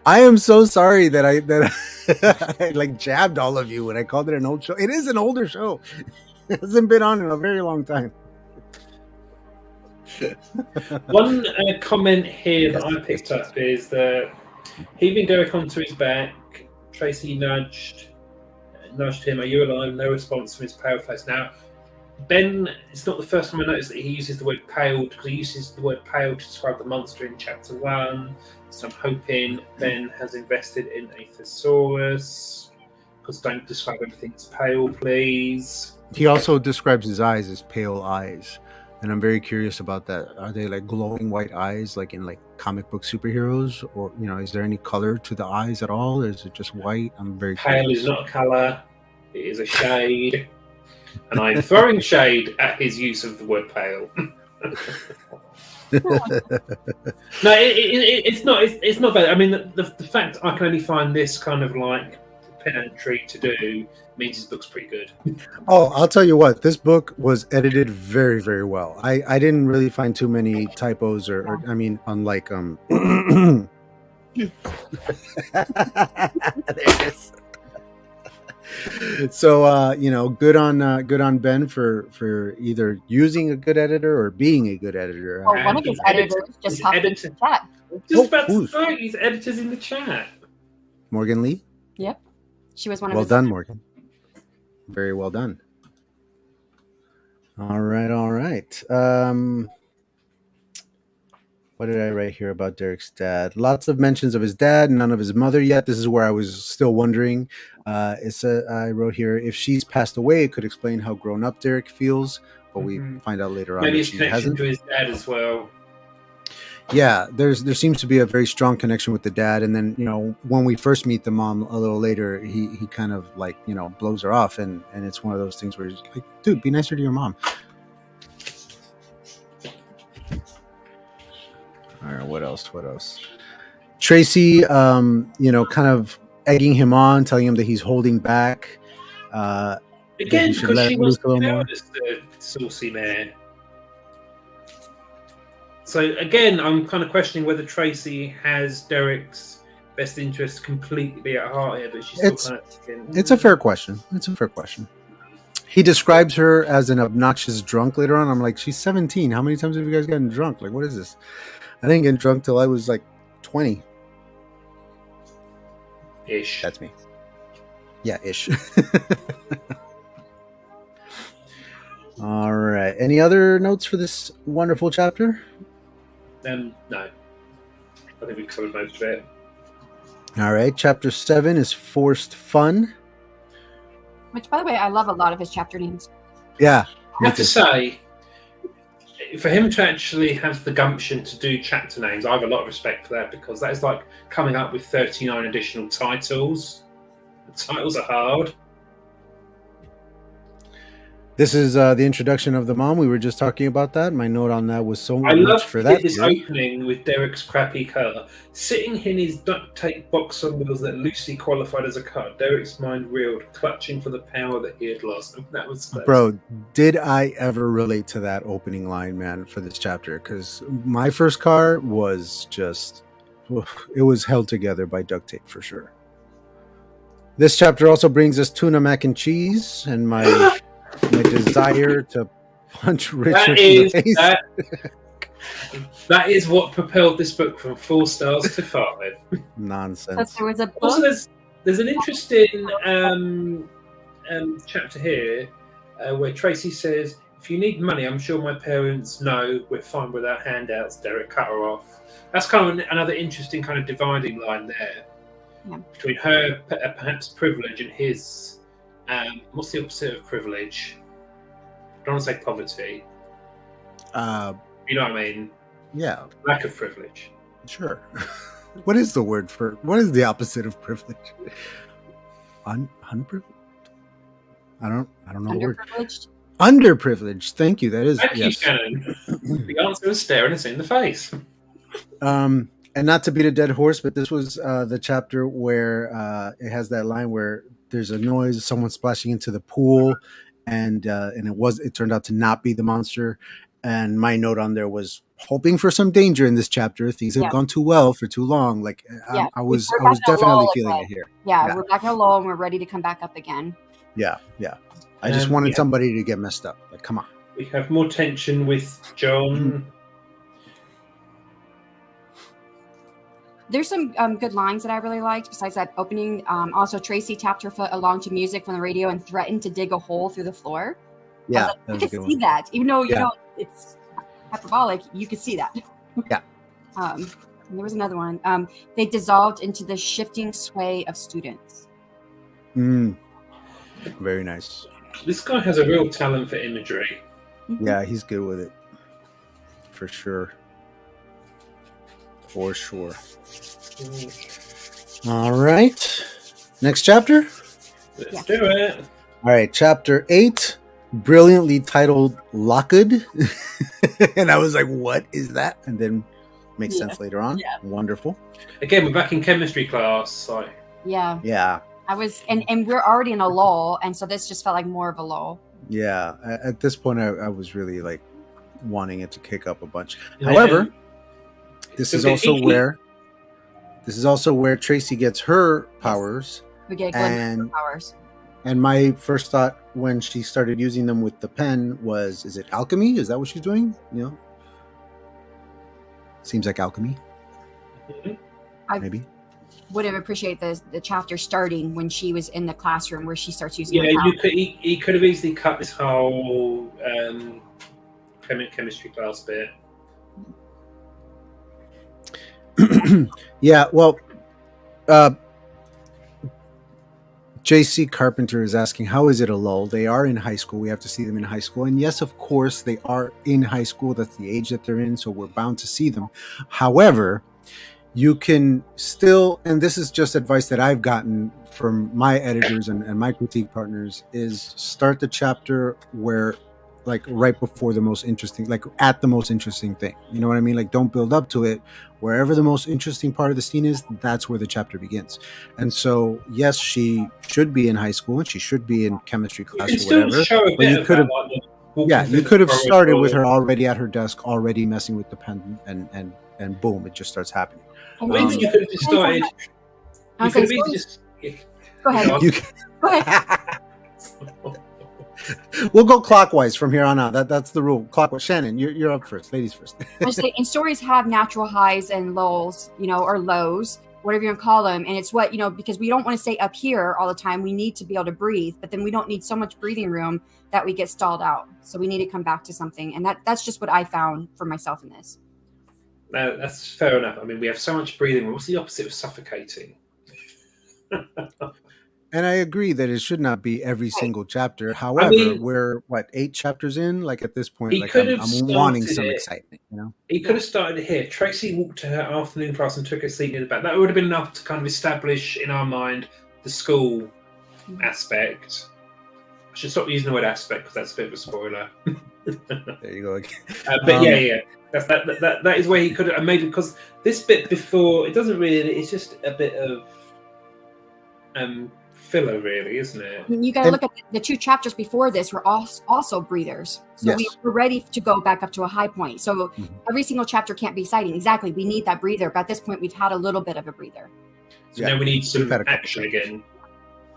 I am so sorry that I like jabbed all of you when I called it an old show. It is an older show. It hasn't been on in a very long time. One comment here that I picked up is that heaving Derek onto his back, Tracy nudged him, "Are you alive?" No response from his pale face. Now, Ben, it's not the first time I noticed that he uses the word pale, because he uses the word pale to describe the monster in chapter 1. So I'm hoping Ben has invested in a thesaurus, because don't describe everything as pale, please. He also describes his eyes as pale eyes. And I'm very curious about that. Are they like glowing white eyes, like in like comic book superheroes, or is there any color to the eyes at all, or is it just white? I'm very Pale curious. is not a colour; it is a shade, and I'm throwing shade at his use of the word pale. No, it's not. It's not bad. I mean, the fact I can only find this kind of like pedantry to do means his book's pretty good. Oh, I'll tell you what, this book was edited very, very well. I didn't really find too many typos or I mean, unlike there it is. So good on Ben for either using a good editor or being a good editor. Well, one of his editors just popped into the chat. Just about to say, his editors in the chat. Morgan Lee? Yep. She was one of Well his done, Morgan. Very well done. All right. What did I write here about Derek's dad? Lots of mentions of his dad, none of his mother yet. This is where I was still wondering. I wrote here, if she's passed away, it could explain how grown up Derek feels, but we find out later on Maybe that his she connection hasn't. to his dad as well. Yeah, there seems to be a very strong connection with the dad, and then when we first meet the mom a little later, he kind of like blows her off, and it's one of those things where he's like, dude, be nicer to your mom. All right, what else? Tracy, kind of egging him on, telling him that he's holding back. Again, because she was the saucy mare. So again, I'm kind of questioning whether Tracy has Derek's best interest completely at heart here, but she's still kind of thinking, It's a fair question. He describes her as an obnoxious drunk later on. I'm like, she's 17. How many times have you guys gotten drunk? Like, what is this? I didn't get drunk till I was like 20. Ish. That's me. Yeah, ish. All right. Any other notes for this wonderful chapter? No. I think we covered most of it. All right. Chapter 7 is Forced Fun. Which, by the way, I love a lot of his chapter names. Yeah. I have to say, for him to actually have the gumption to do chapter names, I have a lot of respect for that, because that is like coming up with 39 additional titles. The titles are hard. This is the introduction of the mom. We were just talking about that. My note on that was so much for that. I love this opening with Derek's crappy car. Sitting in his duct tape box on wheels that loosely qualified as a car, Derek's mind reeled, clutching for the power that he had lost. And that was Bro, did I ever relate to that opening line, man, for this chapter? Because my first car was just, it was held together by duct tape for sure. This chapter also brings us Tuna Mac and Cheese and my desire to punch Richard in the face. That is what propelled this book from 4 stars to 5. Nonsense. There was a book. Also, there's an interesting chapter here where Tracy says, "If you need money, I'm sure my parents know we're fine without handouts." Derek cut her off. That's kind of another interesting kind of dividing line there between her perhaps privilege and his. What's the opposite of privilege? I don't want to say poverty. You know what I mean? Yeah. Lack of privilege. Sure. What is the opposite of privilege? Unprivileged? I don't know the word. Underprivileged? Underprivileged. Thank you. That is. Thank you, Shannon. The answer is staring us in the face. And not to beat a dead horse, but this was the chapter where it has that line where there's a noise, someone splashing into the pool, and it turned out to not be the monster. And my note on there was hoping for some danger in this chapter. Things have gone too well for too long. Like I was definitely feeling it here. Yeah, we're back in a lull and we're ready to come back up again. Yeah. I just wanted somebody to get messed up. Like, come on. We have more tension with John. There's some good lines that I really liked besides that opening. Also, Tracy tapped her foot along to music from the radio and threatened to dig a hole through the floor. Yeah, you could see that, even though you know it's hyperbolic. You could see that. Yeah. And there was another one. They dissolved into the shifting sway of students. Very nice. This guy has a real talent for imagery. Yeah, he's good with it. For sure. For sure. All right. Next chapter? Let's do it. All right, chapter 8, brilliantly titled Locked. And I was like, what is that? And then makes sense later on. Yeah. Wonderful. Again, we're back in chemistry class. So. Yeah. I was, and we're already in a lull, and so this just felt like more of a lull. Yeah. At this point, I was really like wanting it to kick up a bunch. However, this is also where Tracy gets her powers. We get a glimpse of her powers. And my first thought when she started using them with the pen was, is it alchemy? Is that what she's doing? You know? Seems like alchemy. Maybe. Would have appreciated the chapter starting when she was in the classroom where she starts using he could have easily cut this whole chemistry class bit. Yeah, well, JC Carpenter is asking, how is it a lull? They are in high school. We have to see them in high school. And yes, of course, they are in high school. That's the age that they're in, so we're bound to see them. However, you can still, and this is just advice that I've gotten from my editors and my critique partners, is start the chapter where, like, right before the most interesting, like at the most interesting thing. You know what I mean? Like, don't build up to it. Wherever the most interesting part of the scene is, that's where the chapter begins. And so, yes, she should be in high school and she should be in chemistry class or whatever. But you could have, you could have started with her already at her desk, already messing with the pen, and boom, it just starts happening. Maybe you could have just started. You could have just. Go ahead. Go ahead. We'll go clockwise from here on out. That's the rule. Clockwise. Shannon, you're up first. Ladies first. I say, and stories have natural highs and lulls, or lows, whatever you want to call them. And it's what, because we don't want to stay up here all the time. We need to be able to breathe, but then we don't need so much breathing room that we get stalled out. So we need to come back to something. And that's just what I found for myself in this. No, that's fair enough. I mean, we have so much breathing room. What's the opposite of suffocating? And I agree that it should not be every single chapter. However, we're 8 chapters in? Like at this point, like I'm wanting some excitement. He could have started it here. Tracy walked to her afternoon class and took a seat near the back. That would have been enough to kind of establish in our mind the school aspect. I should stop using the word aspect because that's a bit of a spoiler. There you go again. But yeah. That is where he could have, and maybe because this bit before, it doesn't really. It's just a bit of filler, really, isn't it? You got to look at the 2 chapters before this were also breathers, so we were ready to go back up to a high point. So every single chapter can't be exciting. Exactly, we need that breather. But at this point, we've had a little bit of a breather. So now we need some action again.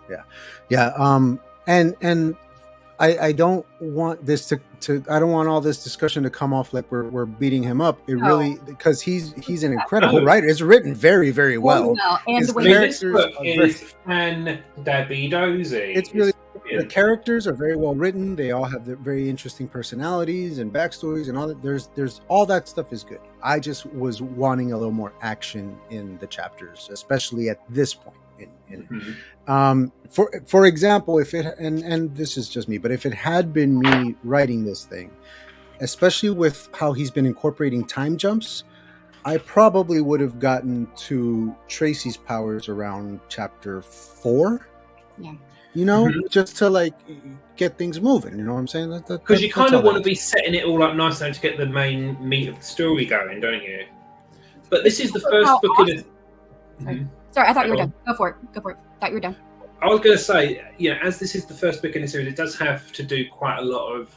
Yeah. And I don't want this to I don't want all this discussion to come off like we're beating him up. It really, because he's an incredible writer. It's written very, very well. And the way this book is fan-dabby-dozy. It's really, the characters are very well written. They all have very interesting personalities and backstories and all that. There's all that stuff is good. I just was wanting a little more action in the chapters, especially at this point. For example, if it and this is just me, but if it had been me writing this thing, especially with how he's been incorporating time jumps, I probably would have gotten to Tracy's powers around chapter 4. Yeah. Just to like get things moving. You know what I'm saying? Because you kind of want to be setting it all up nice now to get the main meat of the story going, don't you? But this is the first book in a. Sorry, I thought you were done. Go for it. Thought you were done. I was going to say, as this is the first book in the series, it does have to do quite a lot of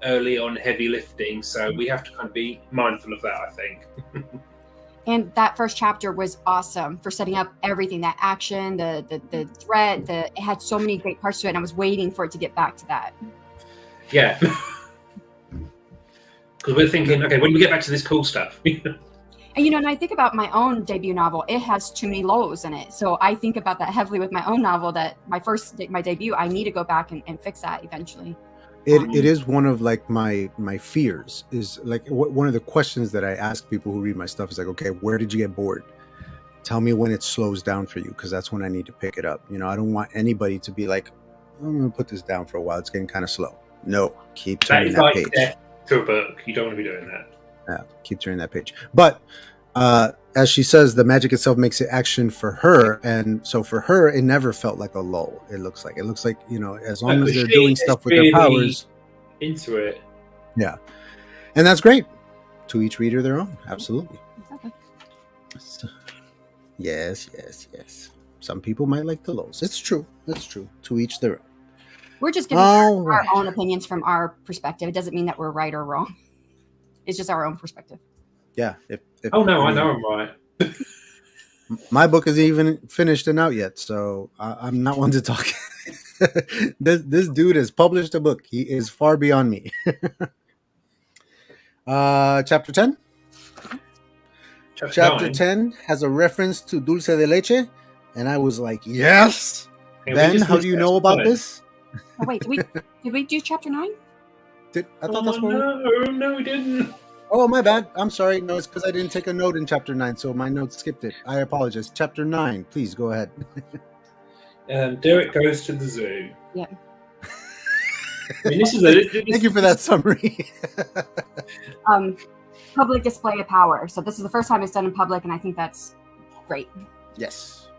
early on heavy lifting, so we have to kind of be mindful of that, I think. And that first chapter was awesome for setting up everything, that action, the threat, it had so many great parts to it, and I was waiting for it to get back to that. Yeah. Because we're thinking, okay, when we get back to this cool stuff. And, and I think about my own debut novel, it has too many lows in it. So I think about that heavily with my own novel, that my debut, I need to go back and fix that eventually. It is one of like my fears, is like one of the questions that I ask people who read my stuff is like, okay, where did you get bored? Tell me when it slows down for you, because that's when I need to pick it up. I don't want anybody to be like, I'm going to put this down for a while. It's getting kind of slow. No, keep turning that page. Death to a book. You don't want to be doing that. Yeah, keep turning that page. But as she says, the magic itself makes it action for her, and so for her, it never felt like a lull. It looks like as long as they're doing stuff with their powers, into it. Yeah, and that's great. To each reader their own. Absolutely. Exactly. Yes. Some people might like the lulls. It's true. To each their own. We're just giving our own opinions from our perspective. It doesn't mean that we're right or wrong. It's just our own perspective. Yeah. I know I'm right. My book isn't even finished and out yet, so I'm not one to talk. This dude has published a book. He is far beyond me. Chapter 10? Chapter 10 has a reference to dulce de leche, and I was like, yes! Ben, how do you know about this? Oh, wait, did we do chapter 9? I thought that's what No, we didn't. Oh, my bad. I'm sorry. No, it's because I didn't take a note in chapter 9, so my notes skipped it. I apologize. Chapter 9, please go ahead. Derek goes to the zoo. Yeah. I mean, Thank you for that summary. Public display of power. So this is the first time it's done in public, and I think that's great. Yes.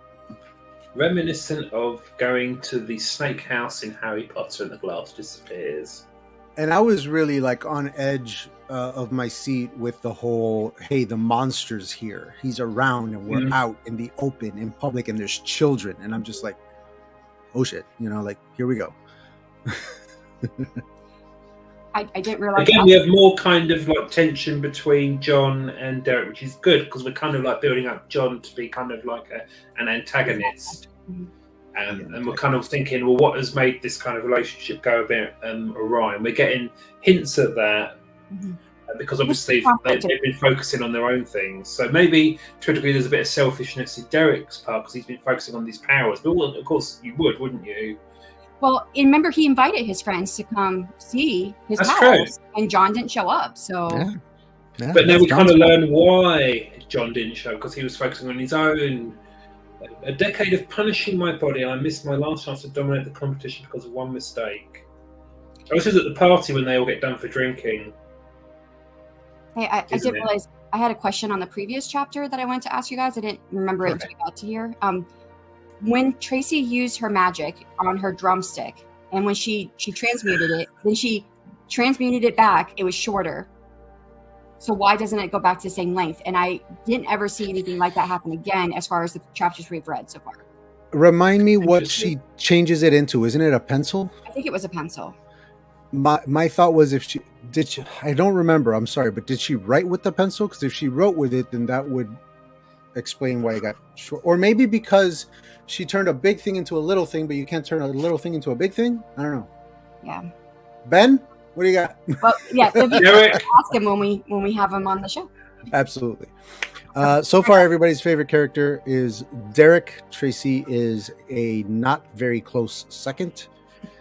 Reminiscent of going to the snake house in Harry Potter and the glass disappears. And I was really like on edge of my seat with the whole, hey, the monster's here. He's around and we're out in the open, in public, and there's children. And I'm just like, oh shit, like, here we go. I didn't realize. Again, we have more kind of like tension between John and Derek, which is good because we're kind of like building up John to be kind of like an antagonist. And we're kind of thinking, well, what has made this kind of relationship go a bit awry? And we're getting hints at that because obviously they've been focusing on their own things. So maybe to a degree there's a bit of selfishness in Derek's part because he's been focusing on these powers. But well, of course you would, wouldn't you? Well, remember he invited his friends to come see his house, and John didn't show up. So, yeah, but now we kind of learn why John didn't show because he was focusing on his own. A decade of punishing my body, and I missed my last chance to dominate the competition because of one mistake. This is at the party when they all get done for drinking. Hey, I did realize I had a question on the previous chapter that I wanted to ask you guys. I didn't remember it until I got to here. When Tracy used her magic on her drumstick, and when she transmuted it, then she transmuted it back, it was shorter. So why doesn't it go back to the same length? And I didn't ever see anything like that happen again as far as the chapters we've read so far. Remind me what she changes it into. Isn't it a pencil? I think it was a pencil. My thought was I don't remember, I'm sorry, but did she write with the pencil? Because if she wrote with it, then that would explain why it got short. Or maybe because she turned a big thing into a little thing, but you can't turn a little thing into a big thing? I don't know. Yeah. Ben, what do you got? Well, yeah, ask him when we have him on the show. Absolutely. So far, everybody's favorite character is Derek. Tracy is a not very close second,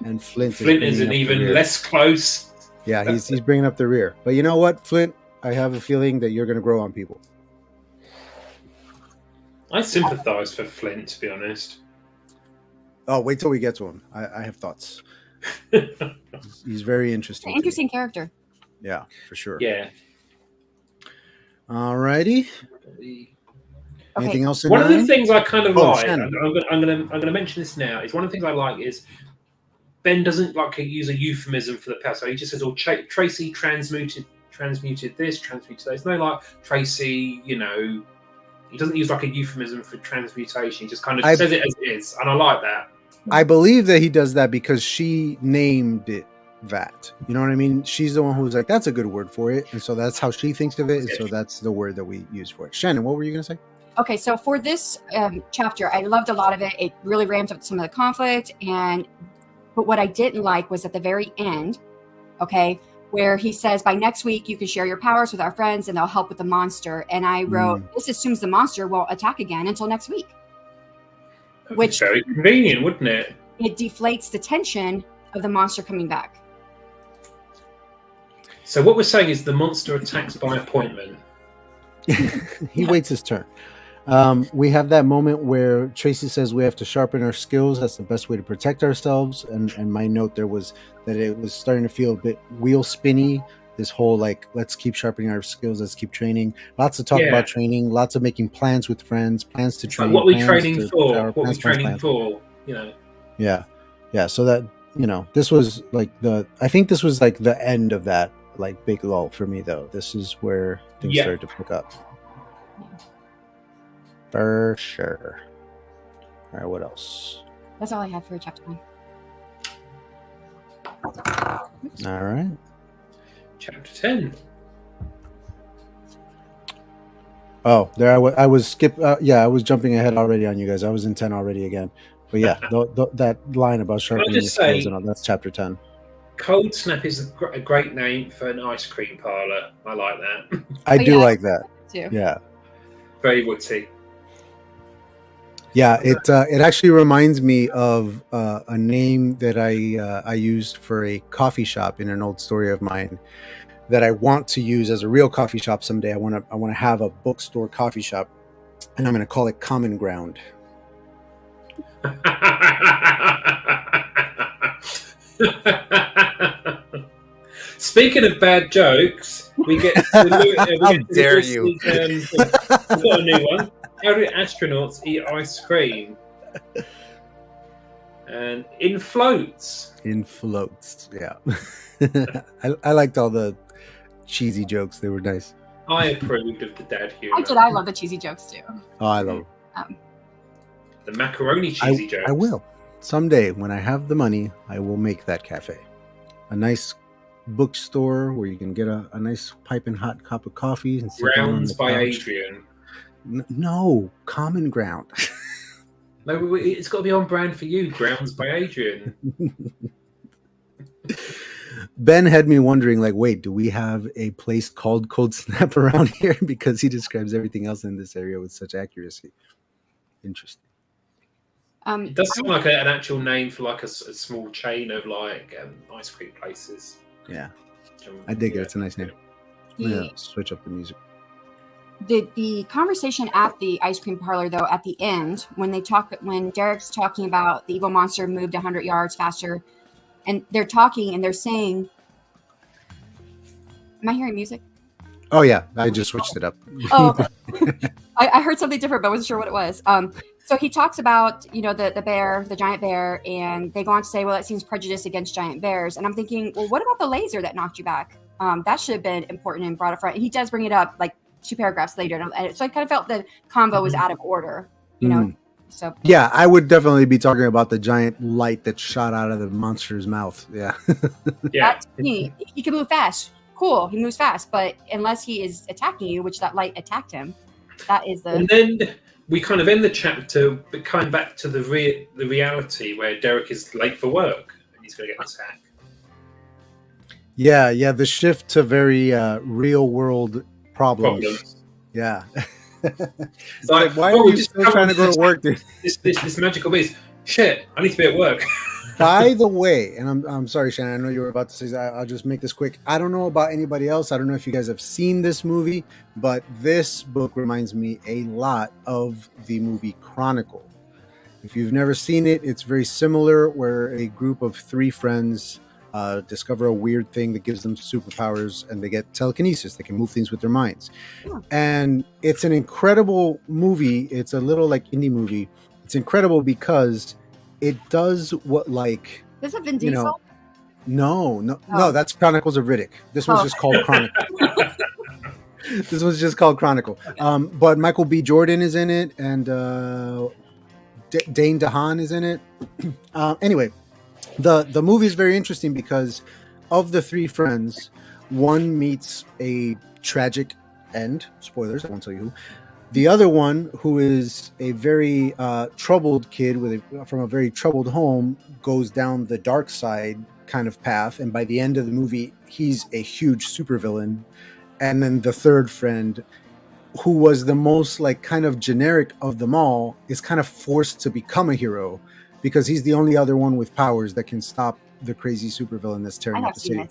and Flint is an even less close. Yeah, he's bringing up the rear. But you know what, Flint? I have a feeling that you're going to grow on people. I sympathise for Flint, to be honest. Oh, wait till we get to him. I have thoughts. He's very interesting. An interesting character. Yeah, for sure. Yeah. Alrighty. Anything else? One of the things I kind of like, Shannon. I'm gonna mention this now, is one of the things I like is Ben doesn't like to use a euphemism for the past. So he just says, "Oh, Tracy transmuted this, transmuted that." It's no like Tracy, he doesn't use like a euphemism for transmutation. He just kind of says it as it is, and I like that. I believe that he does that because she named it that. You know what I mean? She's the one who's like, that's a good word for it. And so that's how she thinks of it. And so that's the word that we use for it. Shannon, what were you going to say? Okay, so for this chapter, I loved a lot of it. It really ramped up some of the conflict. But what I didn't like was at the very end, okay, where he says, by next week, you can share your powers with our friends and they'll help with the monster. And I wrote, this assumes the monster won't attack again until next week. Which very convenient, wouldn't it? It deflates the tension of the monster coming back. So what we're saying is the monster attacks by appointment. He waits his turn. We have that moment where Tracy says we have to sharpen our skills. That's the best way to protect ourselves. And my note there was that it was starting to feel a bit wheel spinny. This whole like, let's keep sharpening our skills. Let's keep training. Lots of talk about training. Lots of making plans with friends. Plans to train. Like what we training for? What we training for? You know. Yeah. So that this was like I think this was like the end of that like big lull for me though. This is where things started to pick up. For sure. All right, what else? That's all I have for chapter 1. All right. Chapter 10. Oh, there I was I was jumping ahead already on you guys. I was in 10 already again. But yeah, that line about sharpening the skills and all, that's chapter 10. Cold Snap is a great name for an ice cream parlor. I like that. I do like that. Too. Yeah. Very witty. Yeah, it actually reminds me of a name that I used for a coffee shop in an old story of mine that I want to use as a real coffee shop someday. I want to have a bookstore coffee shop, and I'm going to call it Common Ground. Speaking of bad jokes, we get to How dare you? We've got a new one. How do astronauts eat ice cream? And in floats. In floats, yeah. I liked all the cheesy jokes. They were nice. I approved of the dad humor. I love the cheesy jokes too. Oh, I love them. The macaroni cheesy jokes. I will. Someday, when I have the money, I will make that cafe. A nice bookstore where you can get a nice piping hot cup of coffee. And sit down on the Grounds by couch. Adrian. No, Common Ground. No, it's got to be on brand for you. Grounds by Adrian. Ben had me wondering, like, wait, do we have a place called Cold Snap around here? Because he describes everything else in this area with such accuracy. Interesting. It does sound like an actual name for like a small chain of like ice cream places. Yeah, I dig it. It's a nice name. Yeah, switch up the music. The conversation at the ice cream parlor, though, at the end, when Derek's talking about the evil monster moved 100 yards faster, and they're talking and they're saying, am I hearing music? Oh yeah, I just switched it up. Oh, okay. I heard something different, but I wasn't sure what it was. So he talks about, the bear, the giant bear, and they go on to say, well, it seems prejudiced against giant bears. And I'm thinking, well, what about the laser that knocked you back? That should have been important and brought up front. And he does bring it up like 2 paragraphs later. And so I kind of felt the convo was out of order, So yeah, I would definitely be talking about the giant light that shot out of the monster's mouth. Yeah. Yeah. He can move fast. Cool. He moves fast. But unless he is attacking you, which that light attacked him, that is the... And then we kind of end the chapter coming back to the reality where Derek is late for work and he's going to get attacked. Yeah. The shift to very real world problems. Yeah. It's like, why are you still trying to go to work, dude? This magical beast. Shit, I need to be at work. By the way, and I'm sorry, Shannon, I know you were about to say that. I'll just make this quick. I don't know about anybody else. I don't know if you guys have seen this movie, but this book reminds me a lot of the movie Chronicle. If you've never seen it, it's very similar, where a group of 3 friends discover a weird thing that gives them superpowers, and they get telekinesis. They can move things with their minds. Yeah. And it's an incredible movie. It's a little like indie movie. It's incredible because it does what, like... Is it Vin Diesel? No, that's Chronicles of Riddick. This one's just called Chronicle. This one's just called Chronicle. But Michael B. Jordan is in it, and Dane DeHaan is in it. Anyway, the movie is very interesting because of the three friends, one meets a tragic end. Spoilers, I won't tell you who. The other one, who is a very troubled kid from a very troubled home, goes down the dark side kind of path, and by the end of the movie, he's a huge supervillain. And then the third friend, who was the most like kind of generic of them all, is kind of forced to become a hero because he's the only other one with powers that can stop the crazy supervillain that's tearing up the city.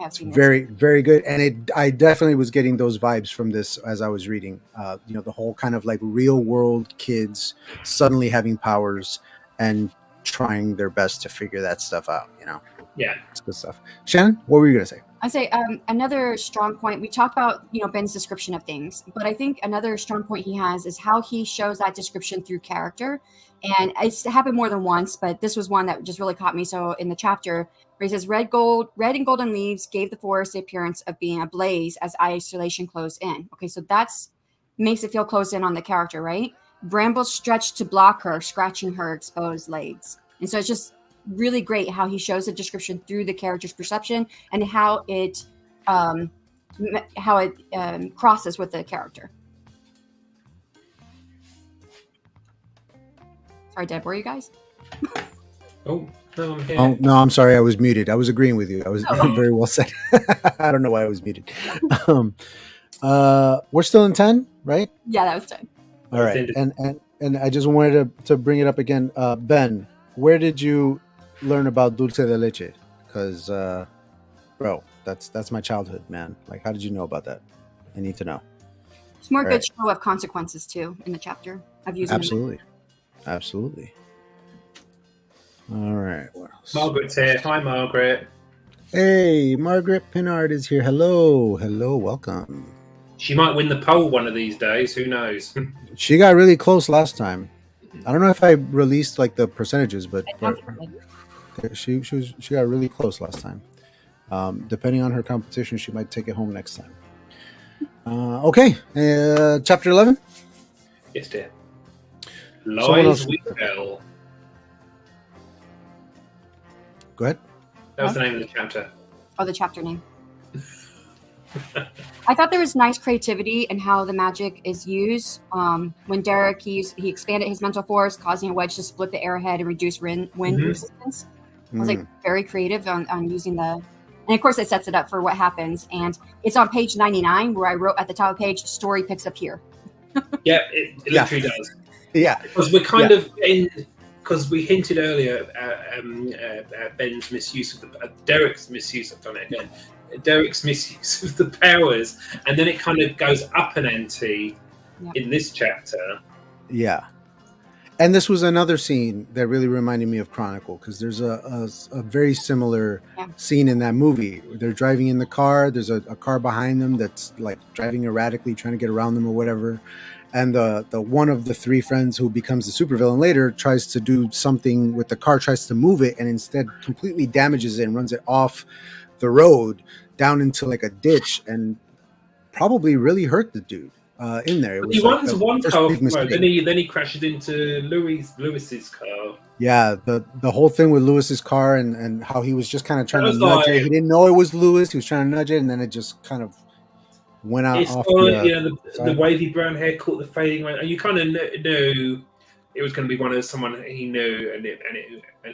It's very, very good, and I definitely was getting those vibes from this as I was reading. The whole kind of like real world kids suddenly having powers and trying their best to figure that stuff out. Yeah, it's good stuff. Shannon, what were you gonna say? I say another strong point. We talked about Ben's description of things, but I think another strong point he has is how he shows that description through character. And it's happened more than once, but this was one that just really caught me. So in the chapter where he says, red and golden leaves gave the forest the appearance of being ablaze as isolation closed in. Okay, so that's makes it feel closed in on the character, right? Brambles stretched to block her, scratching her exposed legs. And so it's just really great how he shows the description through the character's perception and how it crosses with the character. Sorry, Deb, were you guys? Oh, no, I'm here. Oh, no, I'm sorry. I was muted. I was agreeing with you. I was very well said. I don't know why I was muted. We're still in 10, right? Yeah, that was 10. All right. And I just wanted to bring it up again. Ben, where did you learn about dulce de leche? Because, bro, that's my childhood, man. Like, how did you know about that? I need to know. It's more good show of consequences, too, in the chapter. I've used Absolutely. Absolutely. All right. What else? Margaret's here. Hi, Margaret. Hey, Margaret Pinard is here. Hello. Welcome. She might win the poll one of these days. Who knows? She got really close last time. I don't know if I released like the percentages, but she got really close last time. Depending on her competition, she might take it home next time. Okay. Chapter 11. Yes, dear. Lies We Tell. Go ahead. That was the name of the chapter. Oh, the chapter name. I thought there was nice creativity in how the magic is used. When Derek, he expanded his mental force, causing a wedge to split the arrowhead and reduce wind resistance. I was like very creative on using and of course it sets it up for what happens. And it's on page 99 where I wrote at the top of the page, story picks up here. Yeah, it literally does. Yeah. Because we're kind of because we hinted earlier at Ben's misuse of Derek's misuse of Derek's misuse of the powers, and then it kind of goes up an ante in this chapter. Yeah. And this was another scene that really reminded me of Chronicle, because there's a very similar scene in that movie. They're driving in the car. There's a car behind them that's like driving erratically, trying to get around them or whatever. And the one of the three friends who becomes the supervillain later tries to do something with the car, tries to move it, and instead completely damages it and runs it off the road down into like a ditch and probably really hurt the dude in there. He runs one car, then he crashes into Lewis's car. Yeah, the whole thing with Lewis's car and how he was just kind of trying to nudge it. He didn't know it was Lewis. He was trying to nudge it, and then it just kind of went out off the wavy brown hair caught the fading light, and you kind of knew it was going to be someone he knew and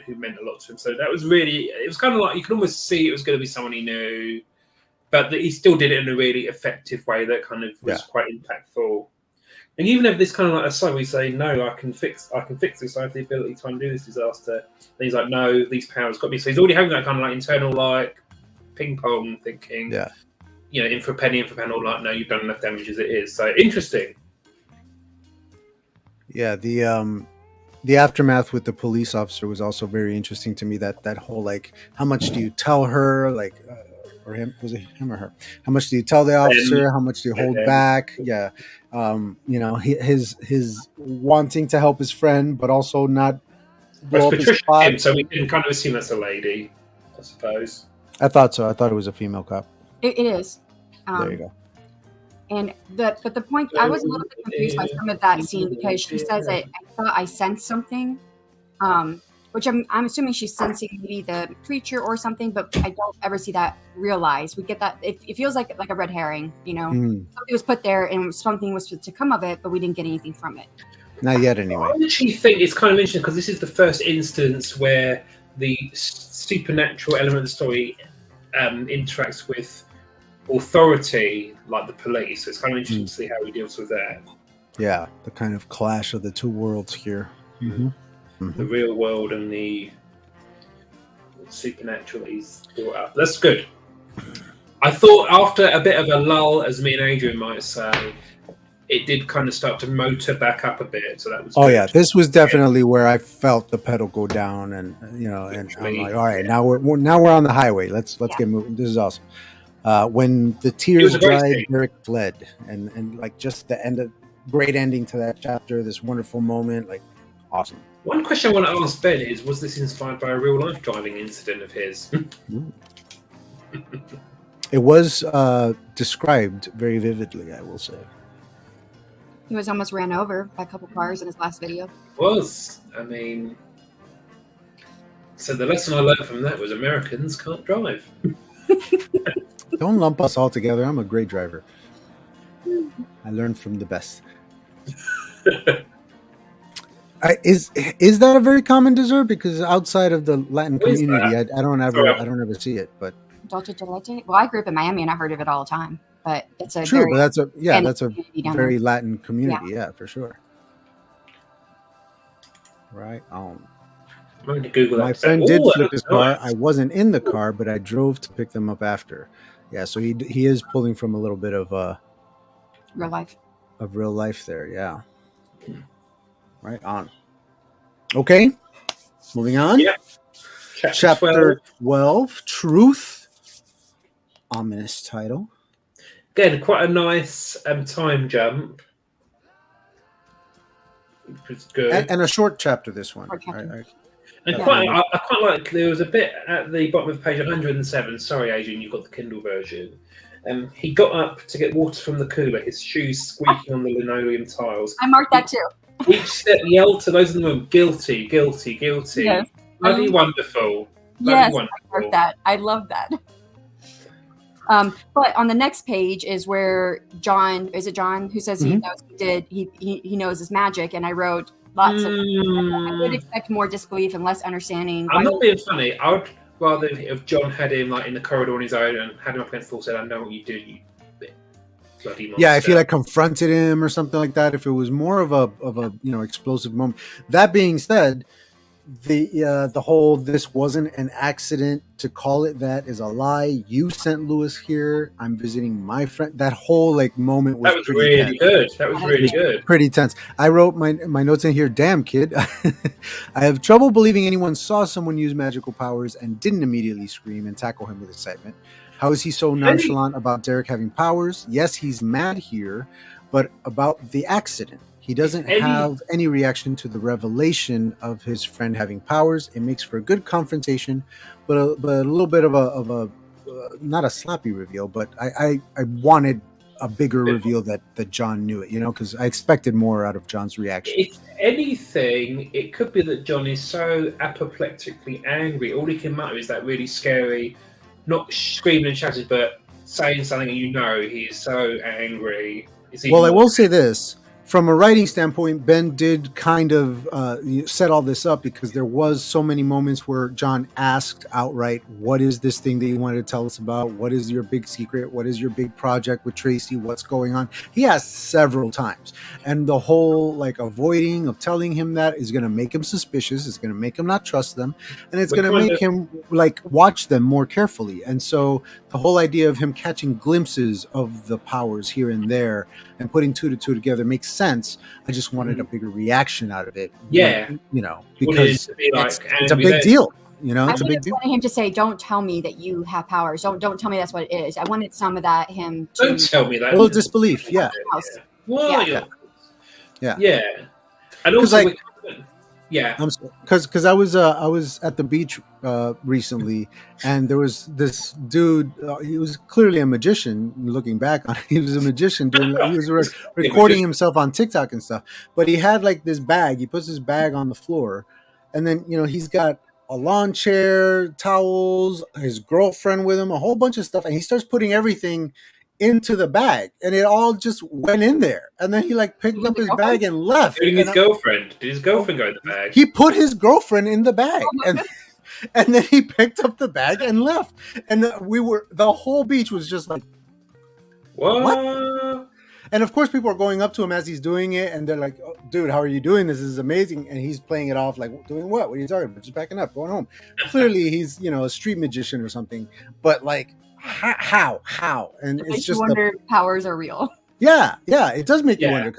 who meant a lot to him. So that was really, it was kind of like you could almost see it was going to be someone he knew, but that he still did it in a really effective way that kind of was quite impactful. And even if this kind of like aside, we say, no, I can fix this. I have the ability to undo this disaster. Then he's like, no, these powers got me. So he's already having that kind of like internal like ping pong thinking. Yeah. In for a penny, in for a pound, like, no, you've done enough damage as it is. So interesting. Yeah, the aftermath with the police officer was also very interesting to me. That whole like, how much do you tell her, like, or him? Was it him or her? How much do you tell the officer? How much do you hold back? Yeah, his wanting to help his friend, but also not blow up his spot. So we can kind of assume that's a lady, I suppose. I thought so. I thought it was a female cop. It is. There you go. And but the point, I was a little bit confused by some of that scene because she says I thought I sensed something. which I'm assuming she's sensing maybe the preacher or something, but I don't ever see that realized. We get that it feels like a red herring, Something was put there and something was to come of it, but we didn't get anything from it. Not yet, anyway. I actually think it's kind of interesting because this is the first instance where the supernatural element of the story interacts with authority, like the police. So it's kind of interesting to see how he deals with that. Yeah, the kind of clash of the two worlds here. The real world and the supernatural he's brought up. That's good. I thought after a bit of a lull, as me and Adrian might say, it did kind of start to motor back up a bit. So that was good. Yeah, this was definitely where I felt the pedal go down, and and I'm like, all right, now we're on the highway. Let's get moving. This is awesome. When the tears dried, Derek fled, and like just the end of great ending to that chapter. This wonderful moment, like awesome. One question I want to ask Ben is: was this inspired by a real life driving incident of his? It was described very vividly, I will say. He was almost ran over by a couple cars in his last video. I mean, so the lesson I learned from that was Americans can't drive. Don't lump us all together. I'm a great driver. I learned from the best. Is that a very common dessert? Because outside of the Latin community, I don't ever see it. But Dolce de leche. Well, I grew up in Miami and I heard of it all the time. But it's a true. But that's a very there. Latin community. Yeah, for sure. Right. I'm going to Google that. My friend did flip his car. I wasn't in the car, but I drove to pick them up after. Yeah, so he is pulling from a little bit of real life there. Yeah. Right on. Okay. Moving on. Yeah. Chapter 12, Truth. Ominous title. Again, quite a nice time jump. It's good. And a short chapter, this one. I quite like, there was a bit at the bottom of page 107. Sorry, Adrian, you've got the Kindle version. He got up to get water from the cooler, his shoes squeaking on the linoleum tiles. I marked that too. Each step yelled to those in the room, guilty, guilty, guilty. Yes. Bloody wonderful. Yes, wonderful. I marked that. I love that. But on the next page is where John who says he knows he knows his magic, and I wrote lots of I would expect more disbelief and less understanding. I'm not being funny. I would rather if John had him like in the corridor on his own and had him up against the wall, said, I know what you do, you bloody monster. Yeah, if he confronted him or something like that, if it was more of a explosive moment. That being said, the whole this wasn't an accident, to call it that is a lie. You sent Lewis here. I'm visiting my friend. That whole moment was really good. That was really good. Pretty tense. I wrote my notes in here. Damn, kid. I have trouble believing anyone saw someone use magical powers and didn't immediately scream and tackle him with excitement. How is he so nonchalant about Derek having powers? Yes, he's mad here, but about the accident. He doesn't have any reaction to the revelation of his friend having powers. It makes for a good confrontation, but a little bit of a not a sloppy reveal, but I wanted a bigger reveal that John knew it, because I expected more out of John's reaction. If anything, it could be that John is so apoplectically angry. All he can mutter is that really scary, not screaming and shouting, but saying something, and he is so angry. Well, I will say this. From a writing standpoint, Ben did kind of set all this up because there was so many moments where John asked outright, what is this thing that you wanted to tell us about? What is your big secret? What is your big project with Tracy? What's going on? He asked several times. And the whole avoiding of telling him that is going to make him suspicious. It's going to make him not trust them. And it's going to make him watch them more carefully. And so the whole idea of him catching glimpses of the powers here and there and putting two to two together makes sense. I just wanted a bigger reaction out of it. Yeah. Because it's a big deal. It's a big deal. I wanted him to say, don't tell me that you have powers. Don't tell me that's what it is. I wanted some of that him to... Don't tell me that. A little disbelief, yeah. Yeah. And also... Yeah, because I was at the beach recently, and there was this dude. He was clearly a magician. Looking back on it, he was a magician. He was recording himself on TikTok and stuff. But he had this bag. He puts his bag on the floor, And then, he's got a lawn chair, towels, his girlfriend with him, a whole bunch of stuff. And he starts putting everything into the bag, and it all just went in there. And then he picked up his bag and left. Including his girlfriend. Did his girlfriend go in the bag? He put his girlfriend in the bag. And then he picked up the bag and left. And the whole beach was just like, what? And of course, people are going up to him as he's doing it, and they're like, oh, dude, how are you doing? This is amazing. And he's playing it off like, doing what? What are you talking about? Just backing up, going home. Clearly, he's, a street magician or something. But how? And it it's makes just you wonder if powers are real. Yeah, it does make you wonder,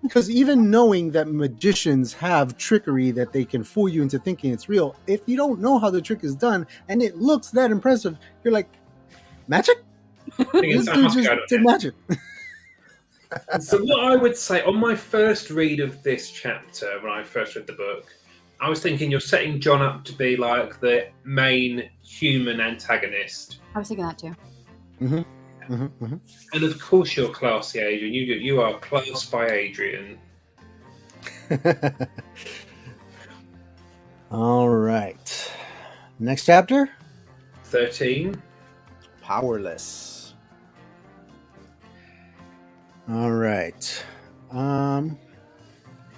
because even knowing that magicians have trickery that they can fool you into thinking it's real, if you don't know how the trick is done and it looks that impressive, you're like, magic? This dude just did magic. So what I would say on my first read of this chapter, when I first read the book, I was thinking you're setting John up to be like the main human antagonist. I was thinking that too. Mm-hmm. Mm-hmm. Mm-hmm. And of course you're classy, Adrian. You are classed by Adrian. All right. Next chapter? 13. Powerless. All right.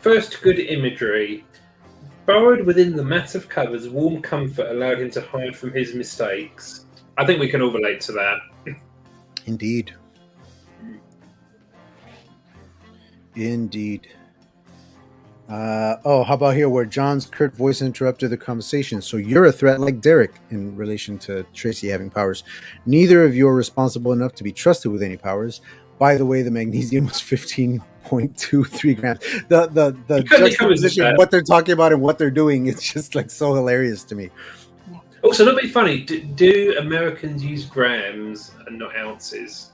First good imagery. Burrowed within the mat of covers, warm comfort allowed him to hide from his mistakes. I think we can all relate to that. Indeed. How about here where John's curt voice interrupted the conversation? So you're a threat like Derek in relation to Tracy having powers. Neither of you are responsible enough to be trusted with any powers. By the way, the magnesium was 15.23 grams. The juxtaposition of what they're talking about and what they're doing, it's just so hilarious to me. Also, not be funny. Do Americans use grams and not ounces?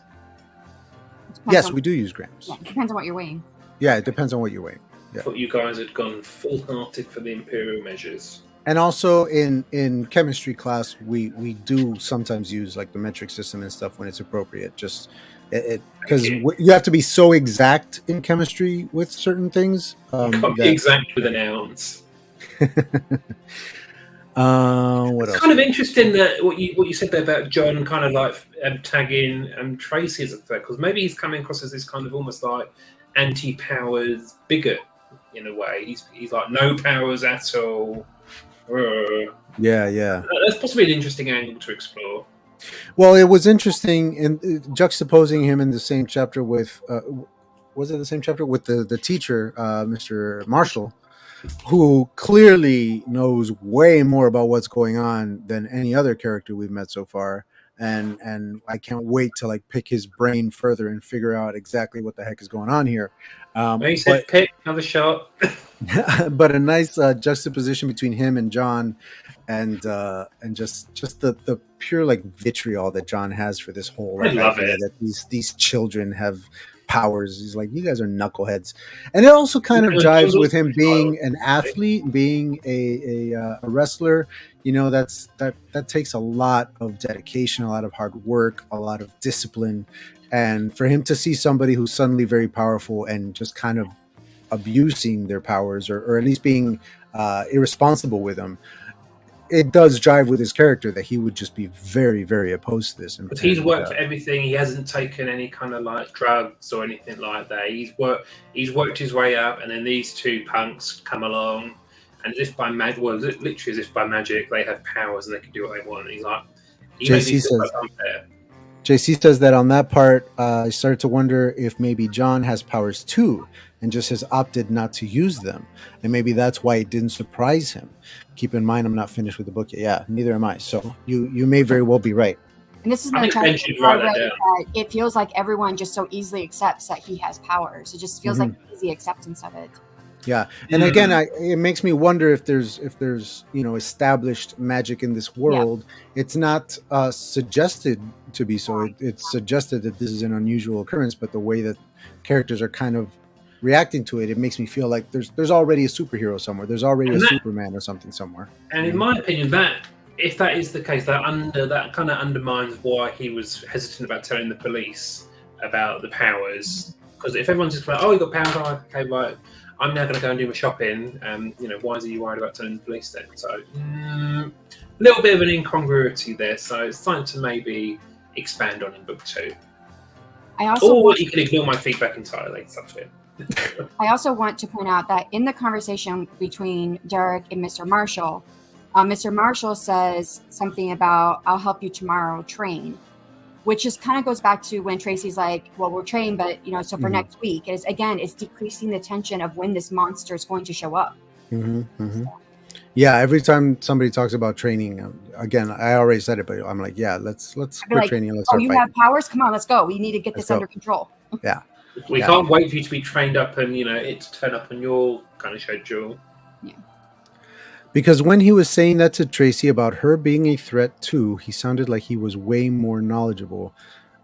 Yes, we do use grams. Yeah, it depends on what you're weighing. Yeah, it depends on what you're weighing. Yeah. I thought you guys had gone full-hearted for the imperial measures. And also in chemistry class, we do sometimes use the metric system and stuff when it's appropriate. Just because you have to be so exact in chemistry with certain things. You can't be exact with an ounce. What else? It's kind of interesting that what you said there about John kind of tagging Tracy as a threat, because maybe he's coming across as this kind of almost anti-powers bigot in a way. He's like no powers at all. Yeah. That's possibly an interesting angle to explore. Well, it was interesting in juxtaposing him in the same chapter with was it the same chapter with the teacher, Mr. Marshall, who clearly knows way more about what's going on than any other character we've met so far. And I can't wait to pick his brain further and figure out exactly what the heck is going on here. He said, "Pick another shot." But a nice juxtaposition between him and John, and just the pure vitriol that John has for this whole idea that these children have powers. He's like, you guys are knuckleheads, and it also kind of jives with him being an athlete, being a wrestler. That takes a lot of dedication, a lot of hard work, a lot of discipline, and for him to see somebody who's suddenly very powerful and just kind of abusing their powers or at least being irresponsible with them, it does jive with his character that he would just be very, very opposed to this. But he's worked for everything. He hasn't taken any kind of drugs or anything like that. He's worked his way up, and then these two punks come along, and as if by magic, literally as if by magic, they have powers and they can do what they want. And he's like, JC says that on that part, I started to wonder if maybe John has powers too, and just has opted not to use them. And maybe that's why it didn't surprise him. Keep in mind, I'm not finished with the book yet. Yeah, neither am I. So you may very well be right. And this is another time that it feels like everyone just so easily accepts that he has powers. It just feels like easy acceptance of it. Yeah, and again, it makes me wonder if there's established magic in this world. Yeah. It's not suggested to be so. It's suggested that this is an unusual occurrence, but the way that characters are kind of reacting to it, it makes me feel like there's already a superhero somewhere. There's already a Superman or something somewhere. And in my opinion, that if that is the case, that kind of undermines why he was hesitant about telling the police about the powers. Because if everyone's just like, "Oh, you got powers," okay, right. I'm now going to go and do my shopping. Why is he worried about turning the police then? So, a little bit of an incongruity there. So it's time to maybe expand on in book 2. Or you can ignore my feedback entirely. It's up to him. I also want to point out that in the conversation between Derek and Mr. Marshall, Mr. Marshall says something about, I'll help you tomorrow train, which just kind of goes back to when Tracy's like, well, we'll train, but, so for next week. It's decreasing the tension of when this monster is going to show up. Yeah, every time somebody talks about training, again, I already said it, but I'm like, yeah, let's quit training. Let's start you fighting. Have powers? Come on, let's go. We need to get this under control. Yeah. We can't wait for you to be trained up and, it to turn up on your kind of schedule. Yeah. Because when he was saying that to Tracy about her being a threat too, he sounded like he was way more knowledgeable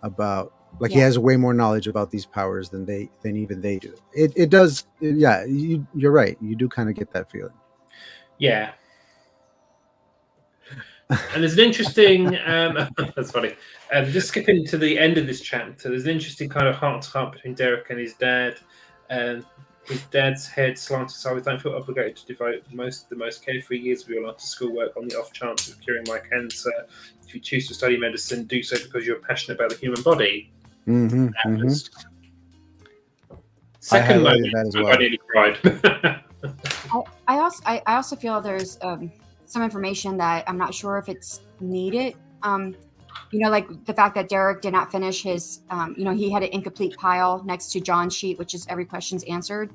about, he has way more knowledge about these powers than even they do. It does. Yeah, you're right. You do kind of get that feeling. Yeah. And there's an interesting, that's funny. Just skipping to the end of this chapter, there's an interesting kind of heart-to-heart between Derek and his dad. His dad's head slanted sideways. Don't feel obligated to devote the most carefree years of your life to schoolwork on the off chance of curing my cancer. If you choose to study medicine, do so because you're passionate about the human body. Second moment, that as well. I nearly cried. I also feel there's some information that I'm not sure if it's needed. Like the fact that Derek did not finish his, he had an incomplete pile next to John's sheet, which is every question's answered.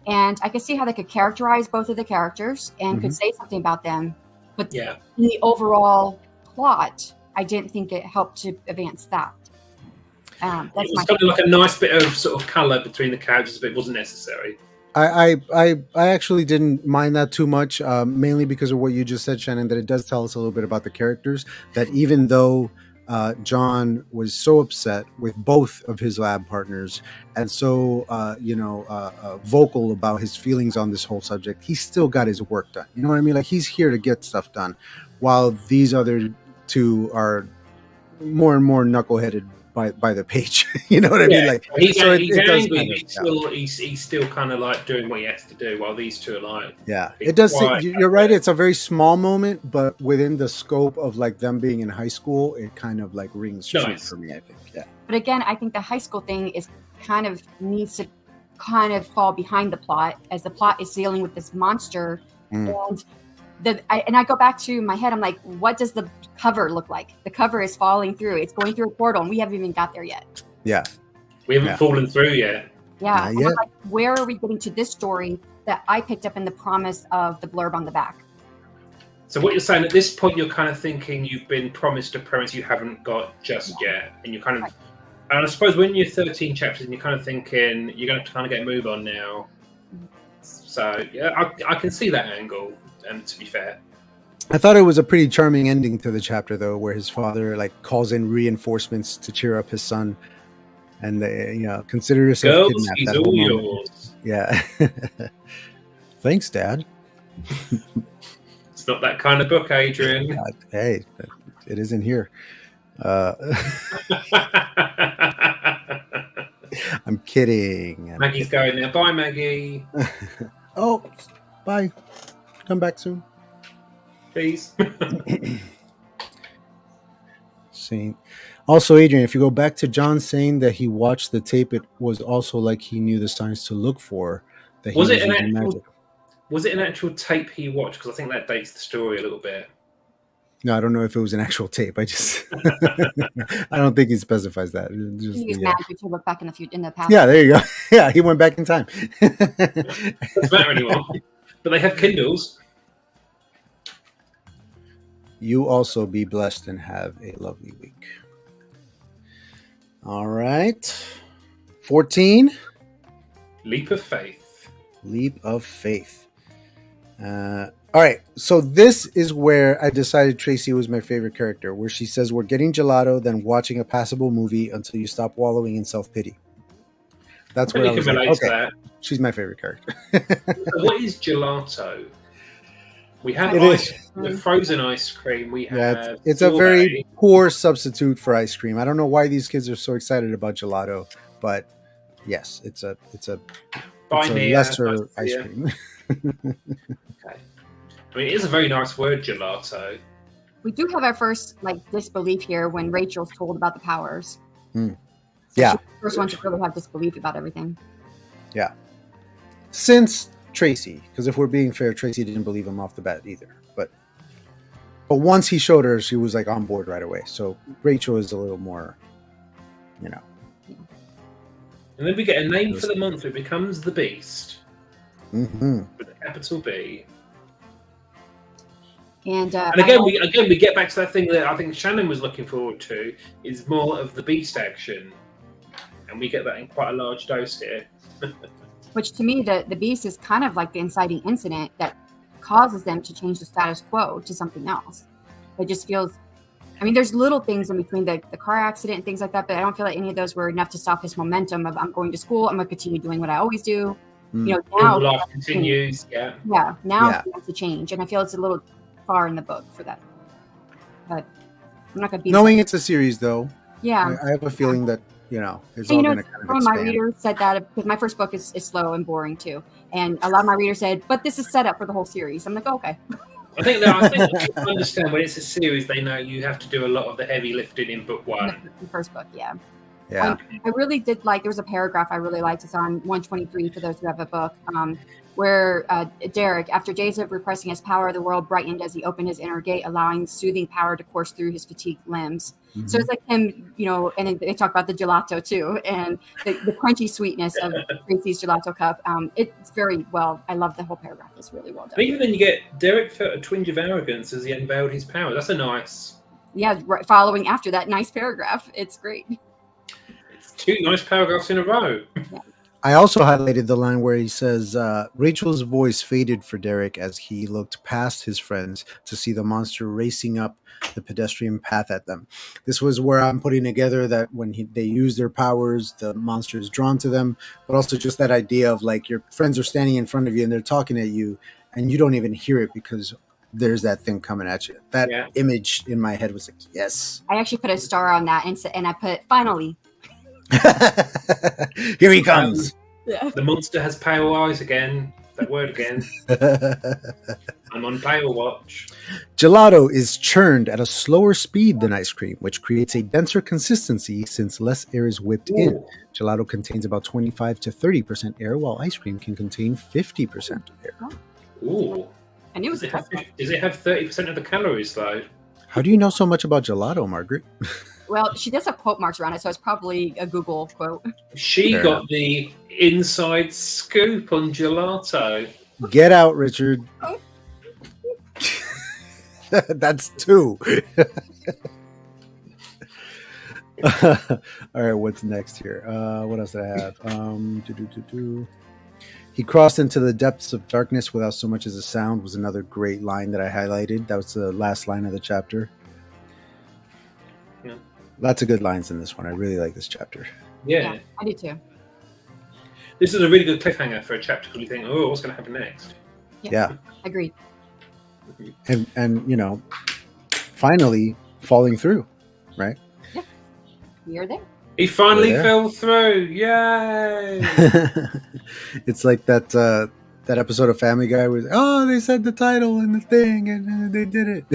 And I could see how they could characterize both of the characters and could say something about them. But in the overall plot, I didn't think it helped to advance that. That's it was like a nice bit of sort of colour between the characters, but it wasn't necessary. I actually didn't mind that too much, mainly because of what you just said, Shannon, that it does tell us a little bit about the characters, that even though John was so upset with both of his lab partners and so, vocal about his feelings on this whole subject, he still got his work done. You know what I mean? Like, he's here to get stuff done, while these other two are more and more knuckleheaded by the page. You know what I mean? Like, he's angry. He's still kind of like doing what he has to do, while these two are like, it does. You're right. It's a very small moment, but within the scope of like them being in high school, it kind of like rings true for me, I think. Yeah. But again, I think the high school thing is needs to kind of fall behind the plot, as the plot is dealing with this monster. And I go back to my head. I'm like, what does the cover look like? The cover is falling through. It's going through a portal, and we haven't even got there yet. Yeah, we haven't fallen through yet. Yeah, I'm like, where are we getting to this story that I picked up in the promise of the blurb on the back? So what you're saying at this point, you're kind of thinking you've been promised a premise you haven't got just yet, and you're kind of, and I suppose when you're 13 chapters, and you're kind of thinking you're going to kind of get a move on now. So yeah, I can see that angle. And to be fair, I thought it was a pretty charming ending to the chapter, though, where his father like calls in reinforcements to cheer up his son, and they, consider yourself kidnapped. He's all yours. Yeah. Thanks, Dad. It's not that kind of book, Adrian. Hey, it isn't here. I'm kidding. Maggie's going now. Bye, Maggie. Oh, bye. Come back soon, please. Also, Adrian, if you go back to John saying that he watched the tape, it was also like he knew the signs to look for. That was it an actual tape he watched? Because I think that dates the story a little bit. No, I don't know if it was an actual tape. I just, I don't think he specifies that. He used magic to look back in the past. Yeah, there you go. Yeah, he went back in time. Doesn't matter anymore. But they have Kindles. You also be blessed and have a lovely week. All right. 14. Leap of Faith. Leap of Faith. All right. So this is where I decided Tracy was my favorite character, where she says, we're getting gelato, then watching a passable movie until you stop wallowing in self-pity. That's what I was like, okay, that. She's my favorite character. So what is gelato? We have frozen ice cream. We have it's a very poor substitute for ice cream. I don't know why these kids are so excited about gelato, but yes, it's a Buy It's a me lesser a ice cream. Okay. I mean, it is a very nice word, gelato. We do have our first disbelief here when Rachel's told about the powers. Hmm. So Yeah. she's the first one to really have disbelief about everything. Yeah. Since Tracy, because if we're being fair, Tracy didn't believe him off the bat either. But once he showed her, she was on board right away. So Rachel is a little more, And then we get a name for the monster. It becomes the Beast. Mm-hmm. With a capital B. And again, we get back to that thing that I think Shannon was looking forward to, is more of the Beast action. And we get that in quite a large dose here. which to me, the Beast is kind of like the inciting incident that causes them to change the status quo to something else. It just feels, I mean, there's little things in between the car accident and things like that, but I don't feel like any of those were enough to stop his momentum of I'm going to school, I'm going to continue doing what I always do. Now life continues. Yeah. Yeah. Now he wants to change, and I feel it's a little far in the book for that. But I'm not going to be knowing it's a series, though. Yeah, I have a feeling that it's and all going to kind of some of my expand. readers said that because my first book is slow and boring too, and a lot of my readers said, "But this is set up for the whole series." I'm like, okay. I think people understand when it's a series, they know you have to do a lot of the heavy lifting in book one. The first book, yeah. Yeah. I really did like. There was a paragraph I really liked. It's on 123 for those who have a book, where Derek, after days of repressing his power, the world brightened as he opened his inner gate, allowing soothing power to course through his fatigued limbs. Mm-hmm. So it's like him, and then they talk about the gelato too, and the crunchy sweetness of Tracy's gelato cup. It's very well. I love the whole paragraph. It's really well done. But even then, you get Derek felt a twinge of arrogance as he unveiled his power. That's a nice. Yeah, following after that nice paragraph, it's great. It's two nice paragraphs in a row. Yeah. I also highlighted the line where he says, Rachel's voice faded for Derek as he looked past his friends to see the monster racing up the pedestrian path at them. This was where I'm putting together that when they use their powers, the monster is drawn to them, but also just that idea of your friends are standing in front of you and they're talking at you and you don't even hear it because there's that thing coming at you. That image in my head was like, yes. I actually put a star on that and I put, finally. Here he comes. The monster has pale eyes again. That word again. I'm on pale watch. Gelato is churned at a slower speed than ice cream, which creates a denser consistency since less air is whipped in. Gelato contains about 25 to 30% air, while ice cream can contain 50% air. Ooh. I knew it was Does it have 30% of the calories, though? How do you know so much about gelato, Margaret? Well, she does have quote marks around it, so it's probably a Google quote. She got the inside scoop on gelato. Get out, Richard. That's two. All right, what's next here? What else did I have? He crossed into the depths of darkness without so much as a sound was another great line that I highlighted. That was the last line of the chapter. Yeah. Lots of good lines in this one. I really like this chapter. Yeah, I do too. This is a really good cliffhanger for a chapter because you think, oh, what's going to happen next? Yeah. Agreed. And finally falling through, right? Yeah. We are there. He finally fell through. Yay! It's like that episode of Family Guy was, they said the title and the thing and they did it.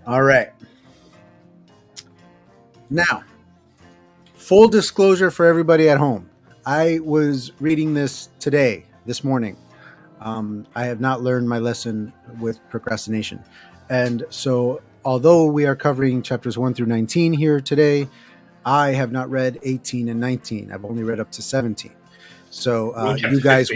All right. Now, full disclosure for everybody at home. I was reading this this morning. I have not learned my lesson with procrastination. And so, although we are covering chapters 1 through 19 here today, I have not read 18 and 19. I've only read up to 17. So you guys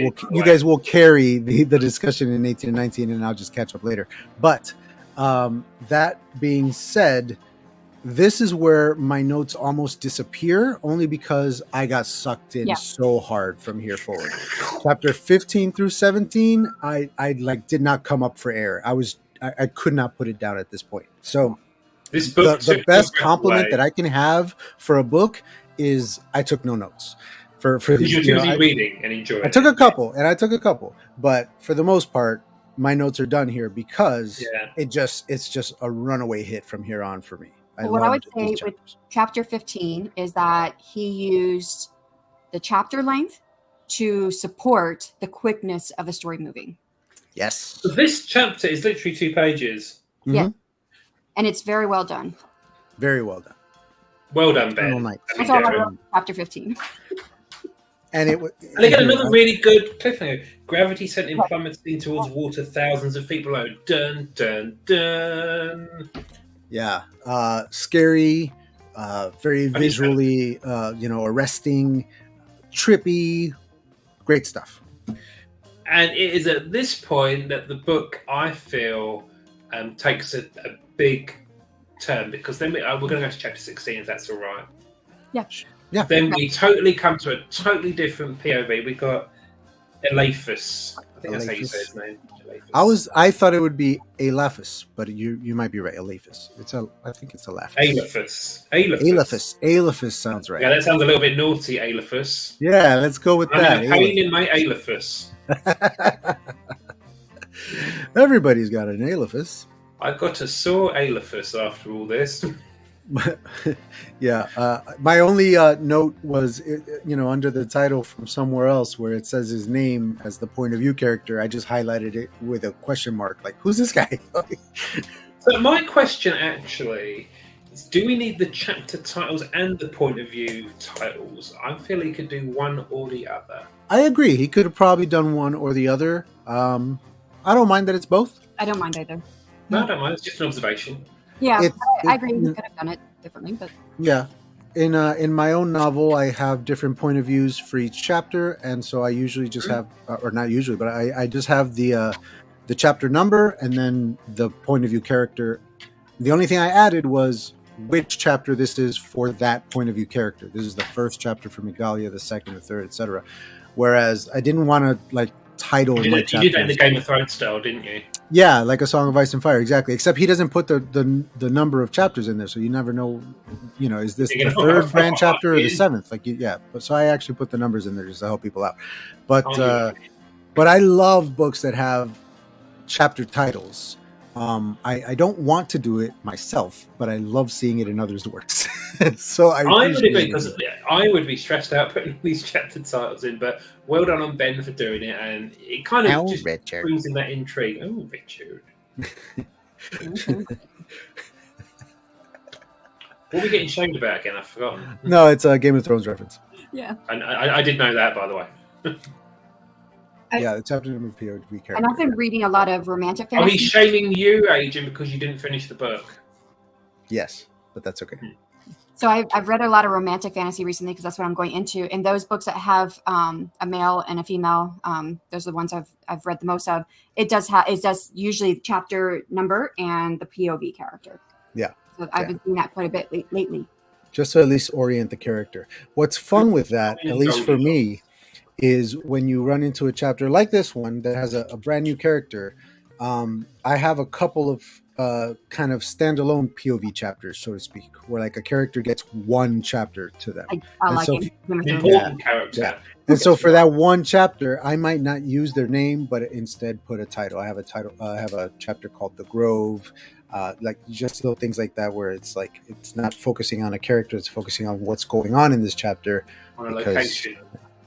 will carry the discussion in 18 and 19, and I'll just catch up later. But that being said, this is where my notes almost disappear, only because I got sucked in so hard from here forward. Chapter 15 through 17, I did not come up for air. I could not put it down at this point. So this book the best compliment that I can have for a book is I took no notes. For these, you're reading and enjoying. I took a couple, but for the most part, my notes are done here because it's just a runaway hit from here on for me. What I would loved say these with chapters. chapter 15 is that he used the chapter length to support the quickness of the story moving. Yes. So this chapter is literally 2 pages. Yeah. Mhm. And it's very well done. Very well done. Well done, Eternal Ben. Night. I mean, That's all I Darren. wrote for chapter 15. And it was. And again, another really good cliffhanger. Gravity sent him plummeting towards water thousands of feet below. Dun, dun, dun. Yeah, scary, very Funny visually, arresting, trippy, great stuff. And it is at this point that the book, I feel, takes a big turn, because then we're going to go to chapter 16, if that's all right. Yeah. Yeah. Then we totally come to a totally different POV. We got Elephas. I think that's how you say his name. Elephas. I thought it would be Alephus, but you might be right. Alephus. I think it's Alephus. Alephus sounds right. Yeah, that sounds a little bit naughty, Elephas. Yeah, let's go with I'm that. in a pain in my Elephas. Everybody's got an Alephus. I got a sore Elephas after all this. Yeah, my only note was, under the title from somewhere else where it says his name as the point of view character, I just highlighted it with a question mark, like, who's this guy? So my question actually is, do we need the chapter titles and the point of view titles? I feel he could do one or the other. I agree. He could have probably done one or the other. I don't mind that it's both. I don't mind either. No, I don't mind. It's just an observation. Yeah, I agree. We could have done it differently, but yeah. In my own novel, I have different point of views for each chapter, and so I usually just have, or not usually, but I just have the chapter number and then the point of view character. The only thing I added was which chapter this is for that point of view character. This is the first chapter for Megalia, the second, the third, etc. Whereas I didn't want to title my chapters. You did that in the Game of Thrones style, didn't you? Yeah, like A Song of Ice and Fire, exactly. Except he doesn't put the number of chapters in there, so you never know. Is this the third grand chapter or the seventh? But so I actually put the numbers in there just to help people out. But I love books that have chapter titles. I don't want to do it myself, but I love seeing it in others' works. So I would agree, because I would be stressed out putting these chapter titles in. But well done on Ben for doing it, and it kind of just brings in that intrigue. Oh, Richard! What are we getting shamed about again? I've forgotten. No, it's a Game of Thrones reference. Yeah, I did know that, by the way. The chapter number POV character. And I've been reading a lot of romantic Oh, fantasy. he's shaming you, Adrian, because you didn't finish the book. Yes, but that's okay. So I've read a lot of romantic fantasy recently because that's what I'm going into. And those books that have a male and a female, those are the ones I've read the most of. It does usually the chapter number and the POV character. Yeah. So I've been doing that quite a bit lately. Just to at least orient the character. What's fun with that, at least for me, is when you run into a chapter like this one that has a brand new character. I have a couple of kind of standalone POV chapters, so to speak, where like a character gets one chapter to them. I like it. Important character. Yeah. And so for that one chapter, I might not use their name, but instead put a title. I have a title. I have a chapter called The Grove. Like just little things like that, where it's like it's not focusing on a character; it's focusing on what's going on in this chapter. On a location.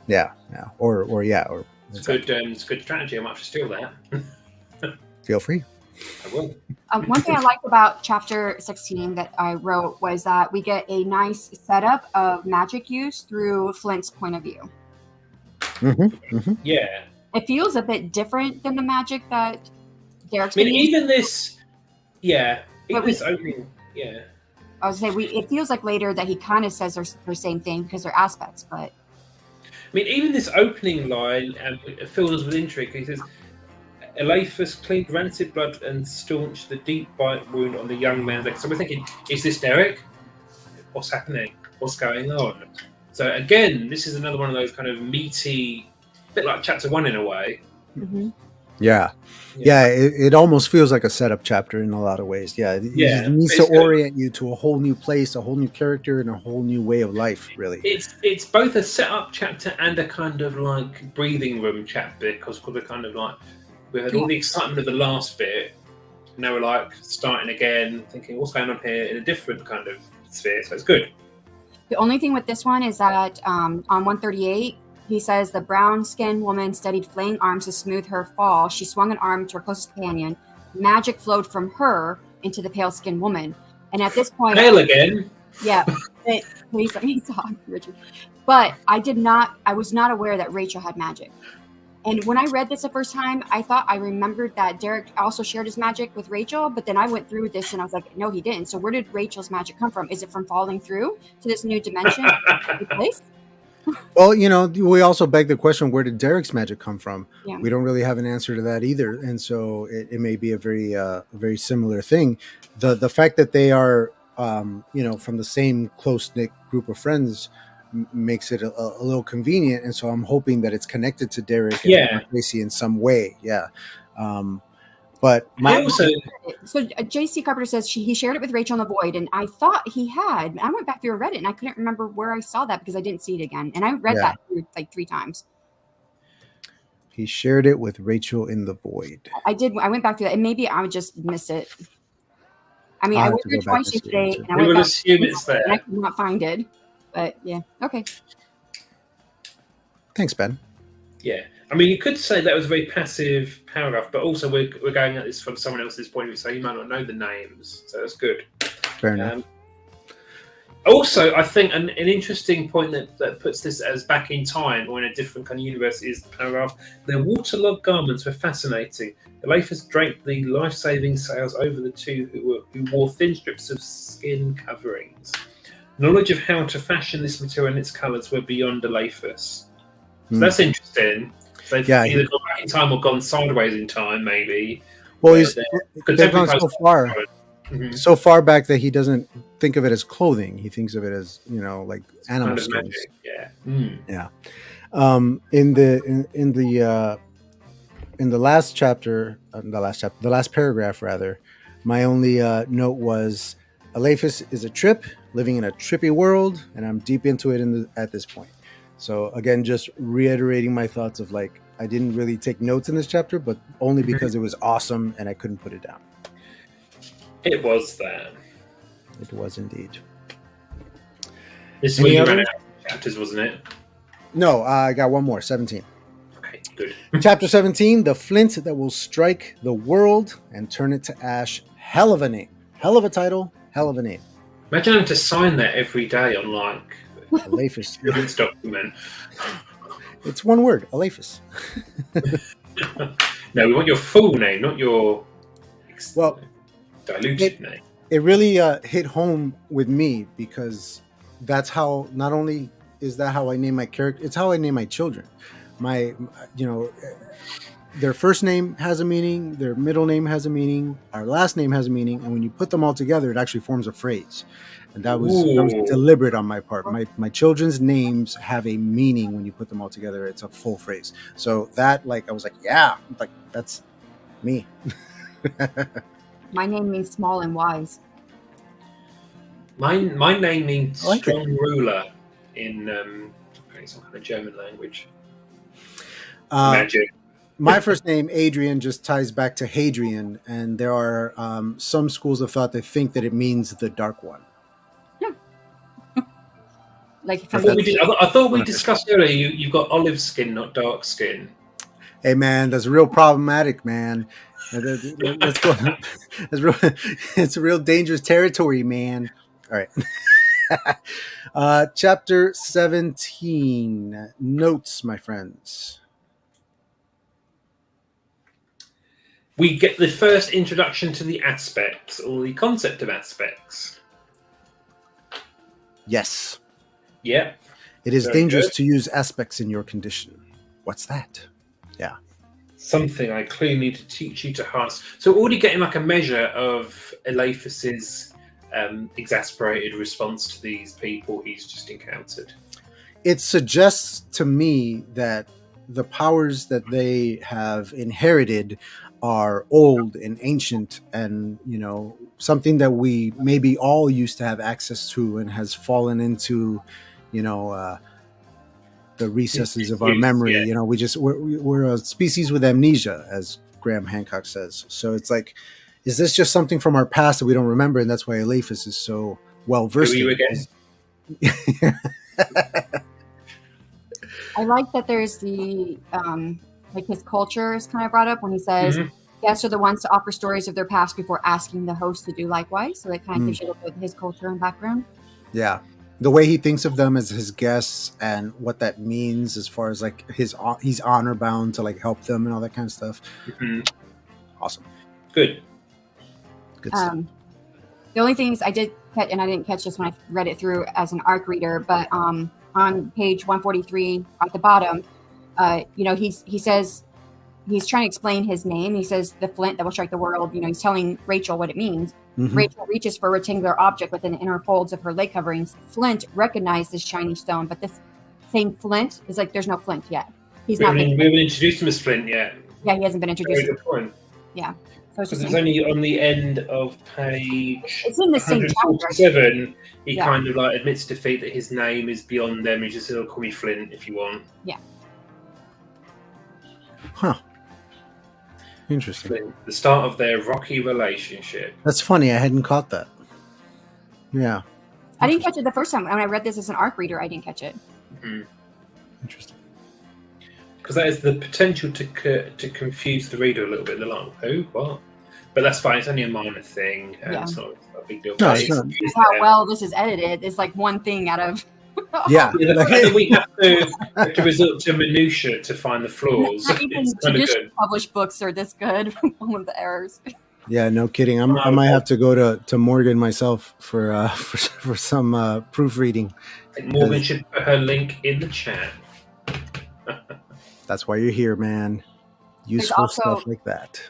Yeah. Or it's good. It's a good strategy. I might have to steal that. Feel free. I will. One thing I liked about chapter 16 that I wrote was that we get a nice setup of magic use through Flint's point of view. Mm-hmm, mm-hmm. Yeah. It feels a bit different than the magic that Derek's even this, this opening, I was saying it feels like later that he kind of says they're the same thing because they're aspects, but even this opening line fills us with intrigue. He says, Elephas cleaned rancid blood and staunched the deep bite wound on the young man's leg. So we're thinking, is this Derek? What's happening? What's going on? So again, this is another one of those kind of meaty, a bit like chapter 1 in a way. Mm-hmm. Yeah. It almost feels like a setup chapter in a lot of ways. It needs to orient you to a whole new place, a whole new character, and a whole new way of life, really. It's both a setup chapter and a kind of like breathing room chapter, because we're kind of like, we had all the excitement of the last bit. now we're like starting again, thinking what's going on here in a different kind of sphere. So it's good. The only thing with this one is that on 138, he says the brown-skinned woman steadied flaying arms to smooth her fall. She swung an arm to her closest companion. Magic flowed from her into the pale-skinned woman. And at this point, Pale again. Yeah, please let me talk, Richard. But I was not aware that Rachel had magic. And when I read this the first time, I thought I remembered that Derek also shared his magic with Rachel, but then I went through this and I was like, no, he didn't. So where did Rachel's magic come from? Is it from falling through to this new dimension? Place? Well, we also beg the question, where did Derek's magic come from? Yeah. We don't really have an answer to that either. And so it may be a very similar thing. The fact that they are, from the same close-knit group of friends makes it a little convenient. And so I'm hoping that it's connected to Derek and Tracy in some way. Yeah. But so J.C. Carpenter says he shared it with Rachel in the Void, and I thought he had. I went back through and read it, and I couldn't remember where I saw that because I didn't see it again. And I read that through like 3 times. He shared it with Rachel in the Void. I did. I went back through that, and maybe I would just miss it. I mean, I went through it twice yesterday, and I went back assume it's there. And I could not find it. But yeah, okay. Thanks, Ben. Yeah. I mean, you could say that was a very passive paragraph, but also we're going at this from someone else's point of view, so you might not know the names, so that's good. Fair enough. Also, I think an interesting point that puts this as back in time or in a different kind of universe is the paragraph. Their waterlogged garments were fascinating. The Lathers draped the life-saving sails over the two who wore thin strips of skin coverings. Knowledge of how to fashion this material and its colours were beyond the Lathers. So that's interesting. They've either gone back in time or gone sideways in time, maybe. Well, they've gone so far back that he doesn't think of it as clothing. He thinks of it as like animal skins. Yeah. Yeah. In the last chapter, the last paragraph rather, my only note was Alephus is a trip living in a trippy world, and I'm deep into it at this point. So again, just reiterating my thoughts of like, I didn't really take notes in this chapter, but only because it was awesome and I couldn't put it down. It was that. It was indeed. This is where you ran out of chapters, wasn't it? No, I got one more, 17. Okay, good. Chapter 17, the flint that will strike the world and turn it to ash. Hell of a name. Hell of a title. Hell of a name. Imagine having to sign that every day on like Alephus. Release document. It's one word, Alephus. No, we want your full name, not your diluted name. It really hit home with me because that's how, not only is that how I name my character, it's how I name my children. Their first name has a meaning, their middle name has a meaning, our last name has a meaning, and when you put them all together, it actually forms a phrase. And that was deliberate on my part. My children's names have a meaning when you put them all together. It's a full phrase. So that, I was like, yeah, that's me. My name means small and wise. My name means strong ruler in some kind of German language. Magic. My first name, Adrian, just ties back to Hadrian, and there are some schools of thought that think that it means the Dark One. I thought we discussed earlier. You've got olive skin, not dark skin. Hey man, that's real problematic, man. It's a real dangerous territory, man. All right. Chapter 17. Notes, my friends. We get the first introduction to the aspects, or the concept of aspects. Yes. Yeah. It is dangerous to use aspects in your condition. What's that? Yeah. Something I clearly need to teach you to harness. So already getting like a measure of Alephus's exasperated response to these people he's just encountered. It suggests to me that the powers that they have inherited are old and ancient and, something that we maybe all used to have access to and has fallen into, the recesses of our memory. Yeah. We're a species with amnesia, as Graham Hancock says. So it's like, is this just something from our past that we don't remember, and that's why Alephus is so well versed? Who are you again? I like that there's the like his culture is kind of brought up when he says guests are the ones to offer stories of their past before asking the host to do likewise. So that kind of gives you a little bit of his culture and background. Yeah. The way he thinks of them as his guests and what that means as far as like he's honor bound to like help them and all that kind of stuff. Awesome. Good stuff. The only things I did catch, and I didn't catch this when I read it through as an ARC reader, but on page 143 at the bottom, he says he's trying to explain his name. He says the flint that will strike the world. He's telling Rachel what it means. Rachel reaches for a rectangular object within the inner folds of her leg coverings. Flint recognized this shiny stone, but this same Flint is like, there's no Flint yet. We haven't introduced him as Flint yet. Yeah, he hasn't been introduced. Very good point. Yeah. So Because it's only on the end of page it's in the same 147, he Yeah. kind of like admits defeat that his name is beyond them. He just says, call me Flint if you want. Yeah. Huh. Interesting. Flint, the start of their rocky relationship. That's funny. I hadn't caught that. Yeah. I didn't catch it the first time. When I read this as an ARC reader, I didn't catch it. Interesting. Because that is the potential to confuse the reader a little bit. They're like, who? What? But that's fine. It's only a minor thing. Yeah. It's not a big deal. No, But it's not. How well this is edited is like one thing out of. Yeah. Yeah, the fact that we have to resort to minutia to find the flaws. Not even It's kind of traditional good. published books are this good. One of the errors. Yeah, no kidding. I might have to go to Morgan myself for some proofreading. I think Morgan should put her link in the chat. That's why you're here, man. Useful stuff like that.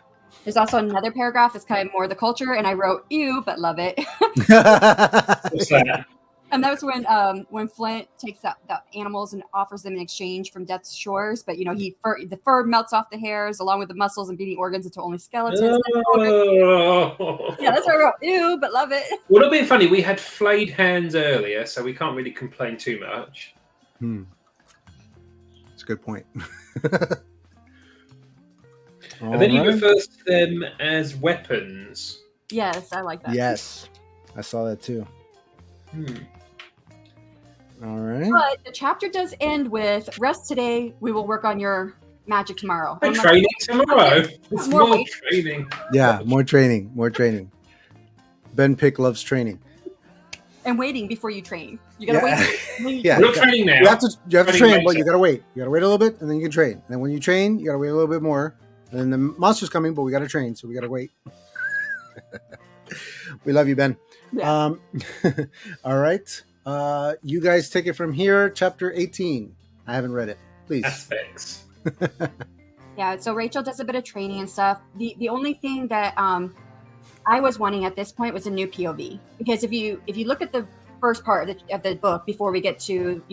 There's also another paragraph that's kind of more the culture, and I wrote "ew" but love it. What's that? And that was when Flint takes the animals and offers them in exchange from death's shores. But the fur melts off the hairs along with the muscles and beating organs until only skeletons. Oh. Yeah, that's what I wrote. Ew, but love it. Well, it'll be funny. We had flayed hands earlier, so we can't really complain too much. That's a good point. And then he refers to them as weapons. Yes, I like that. Yes, I saw that too. All right. But the chapter does end with rest today. We will work on your magic tomorrow. And training tomorrow. It's more training. Yeah, more training. More training. Ben Pick loves training. And waiting before you train. You gotta wait. Yeah, We're not training now. You have to train, but later. you gotta wait. You gotta wait a little bit, and then you can train. And then when you train, you gotta wait a little bit more. And then the monster's coming, but we gotta train, so we gotta wait. We love you, Ben. Yeah. All right. You guys take it from here. Chapter 18. I haven't read it. Please. Aspects. Yeah, so Rachel does a bit of training and stuff. The only thing that I was wanting at this point was a new POV, because if you look at the first part of the book before we get to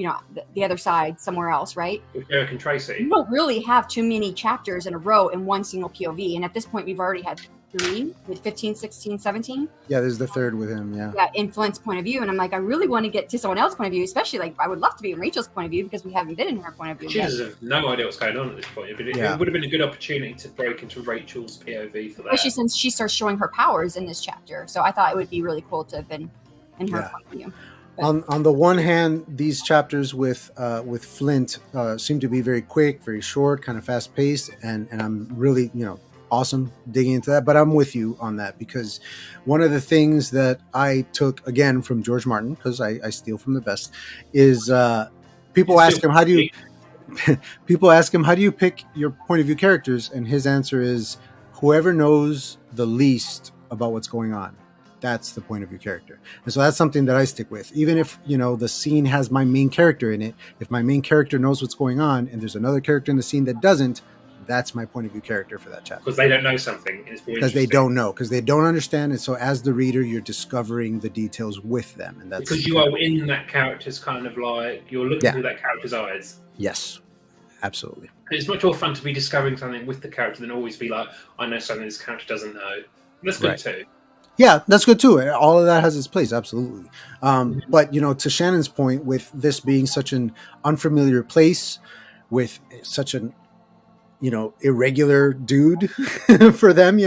the other side somewhere else, right? With Eric and Tracy. You don't really have too many chapters in a row in one single POV, and at this point we've already had 3 with 15, 16, 17. Yeah, this is the third with him. Yeah. Yeah, in Flint's point of view, and I'm like, I really want to get to someone else's point of view, especially like I would love to be in Rachel's point of view because we haven't been in her point of view. She yet. has no idea what's going on at this point, but it would have been a good opportunity to break into Rachel's POV for that. Especially since she starts showing her powers in this chapter, so I thought it would be really cool to have been in her point of view. On the one hand, these chapters with Flint seem to be very quick, very short, kind of fast paced, and I'm really awesome digging into that. But I'm with you on that, because one of the things that I took again from George Martin, because I steal from the best, is people ask him how do you pick your point of view characters, and his answer is whoever knows the least about what's going on. That's the point of view character. And so that's something that I stick with. Even if, the scene has my main character in it, if my main character knows what's going on and there's another character in the scene that doesn't, that's my point of view character for that chapter. Because they don't know something. Because they don't know. Because they don't understand. And so as the reader, you're discovering the details with them. And that's because you are in that character's kind of like, you're looking through that character's eyes. Yes, absolutely. It's much more fun to be discovering something with the character than always be like, I know something this character doesn't know. That's good too. Yeah, that's good too. All of that has its place, absolutely. But to Shannon's point, with this being such an unfamiliar place, with such an irregular dude for them,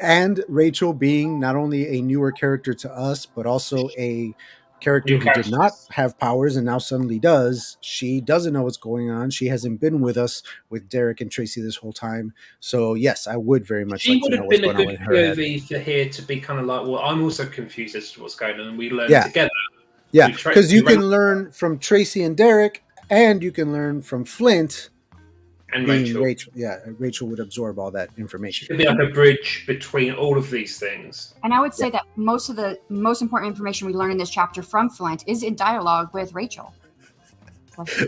and Rachel being not only a newer character to us, but also a character New who did not characters. have powers and now suddenly does. She doesn't know what's going on. She hasn't been with us with Derek and Tracy this whole time. So yes, I would very much She like to would know have what's been a going on good in her head. POV for here to be kind of like, well, I'm also confused as to what's going on, and we learn Yeah. together. Yeah, We because you Rachel can learn from Tracy and Derek, and you can learn from Flint and being Rachel. Rachel. Yeah, Rachel would absorb all that She information. could be like a bridge between all of these things. And I would say that most of the most important information we learn in this chapter from Flint is in dialogue with Rachel.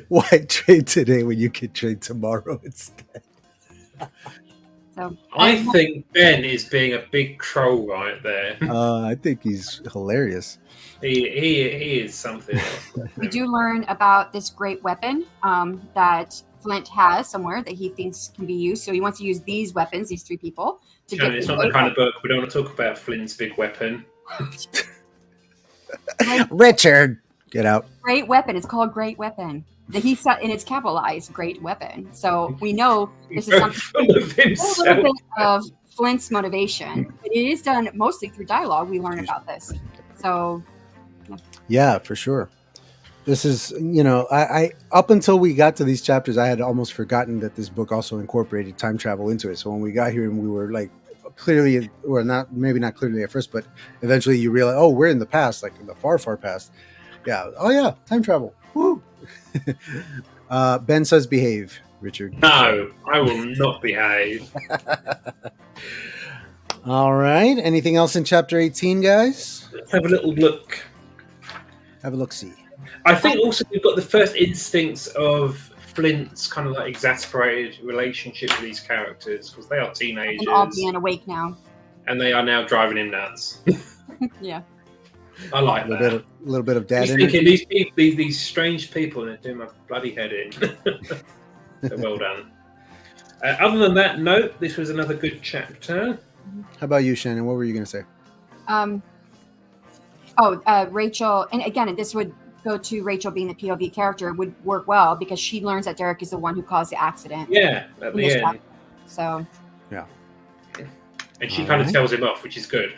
Why trade today when you can trade tomorrow instead? So I think Ben is being a big troll right there. I think he's hilarious. He is something else. we do learn about this great weapon that Flint has somewhere that he thinks can be used. So he wants to use these weapons, these three people, to Shannon, get. it's not the kind of book we don't want to talk about Flint's big weapon. Richard, get out. Great weapon. It's called Great Weapon. He said, and it's capitalized Great Weapon. So we know this is something Full of a himself. little bit of Flint's motivation. But it is done mostly through dialogue. We learn about this. So Yeah, for sure. This is, I up until we got to these chapters, I had almost forgotten that this book also incorporated time travel into it. So when we got here and we were like clearly, or not, maybe not clearly at first, but eventually you realize, oh, we're in the past, like in the far, far past. Yeah. Oh yeah, time travel. Woo. Ben says behave, Richard. No, I will not behave. All right. Anything else in chapter 18, guys? Let's have a little look. Have a look-see. I think also we've got the first instincts of Flint's kind of like exasperated relationship with these characters because they are teenagers and all being awake now. and they are now driving him nuts. Yeah. I like A that. little bit of dad He's energy. thinking these people, these strange people, they're doing my bloody head in. So well done. Other than that, no, this was another good chapter. How about you, Shannon? What were you going to say? Rachel, and again, this would go to Rachel being the POV character would work well because she learns that Derek is the one who caused the accident. Yeah, at in the this end. chapter. So And she All kind of right. tells him off, which is good.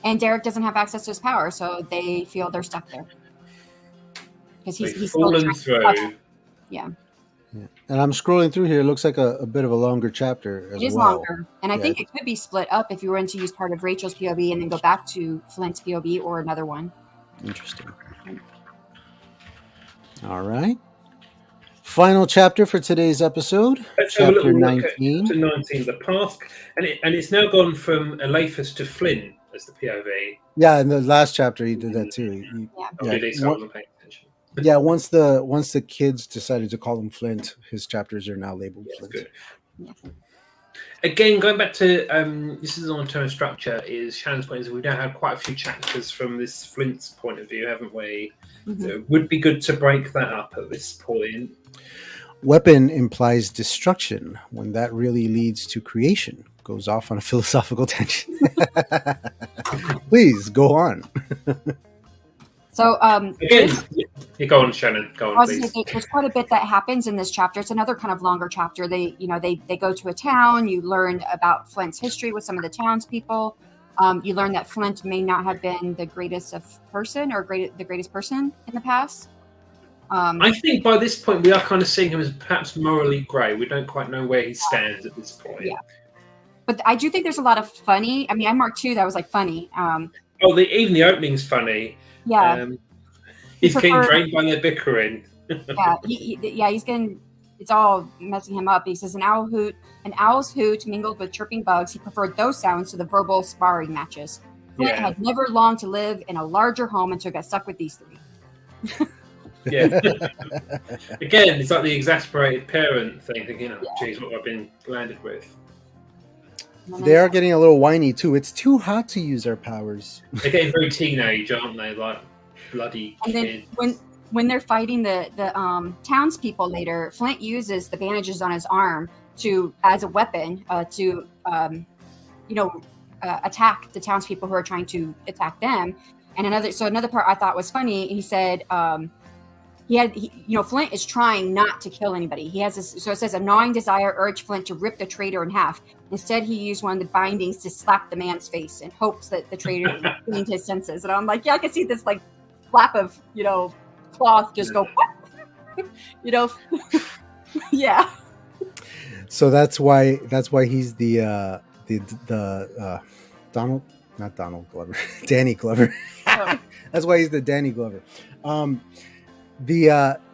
and Derek doesn't have access to his power, so they feel they're stuck there. Because They've he's still fallen trying to through. catch up. And I'm scrolling through here. It looks like a bit of a longer chapter as It is well. longer. And I Yeah. think it could be split up if you were to use part of Rachel's POV and then go back to Flint's POV or another one. Interesting. All right. Final chapter for today's episode. Let's have a Chapter little look 19. at 19, the path. And it's now gone from Elaphus to Flint as the POV. Yeah, in the last chapter he did that too. Oh, Yeah. did he? So I wasn't paying attention. Yeah, once the kids decided to call him Flint, his chapters are now labeled Yeah, Flint. good. Yeah. Again, going back to this is on term structure, is Shannon's point is we've now had quite a few chapters from this Flint's point of view, haven't we? Mhm. So it would be good to break that up at this point. Weapon implies destruction when that really leads to creation. Goes off on a philosophical tangent. Please go on. So Again, yeah, go on, Shannon. Go I on, was please. gonna say, there's quite a bit that happens in this chapter. It's another kind of longer chapter. They go to a town. You learn about Flint's history with some of the townspeople. You learn that Flint may not have been the greatest of person or the greatest person in the past. I think by this point we are kind of seeing him as perhaps morally grey. We don't quite know where he stands at this point. Yeah. But I do think there's a lot of funny. I mean, I marked two that was like funny. Oh, even the opening's funny. Yeah, He's getting prefer- drained by their bickering. yeah, he's getting. It's all messing him up. He says an owl's hoot mingled with chirping bugs. He preferred those sounds to the verbal sparring matches. Flint Yeah. had never longed to live in a larger home until he got stuck with these three. Yeah. Again, it's like the exasperated parent thing, thinking, oh, geez, what have I been landed with? And then They are there's- getting a little whiny too. It's too hot to use our powers. They're getting very teenage, aren't they? Like bloody And then kids. when they're fighting the townspeople later, Flint uses the bandages on his arm as a weapon to attack the townspeople who are trying to attack them. And another part I thought was funny. He said Flint is trying not to kill anybody. He has this, so it says a gnawing desire urged Flint to rip the traitor in half. Instead, he used one of the bindings to slap the man's face in hopes that the traitor gained his senses. And I'm like, yeah, I can see this like flap of, cloth just go, yeah. So that's why he's the Donald Glover, Danny Glover. Oh. That's why he's the Danny Glover.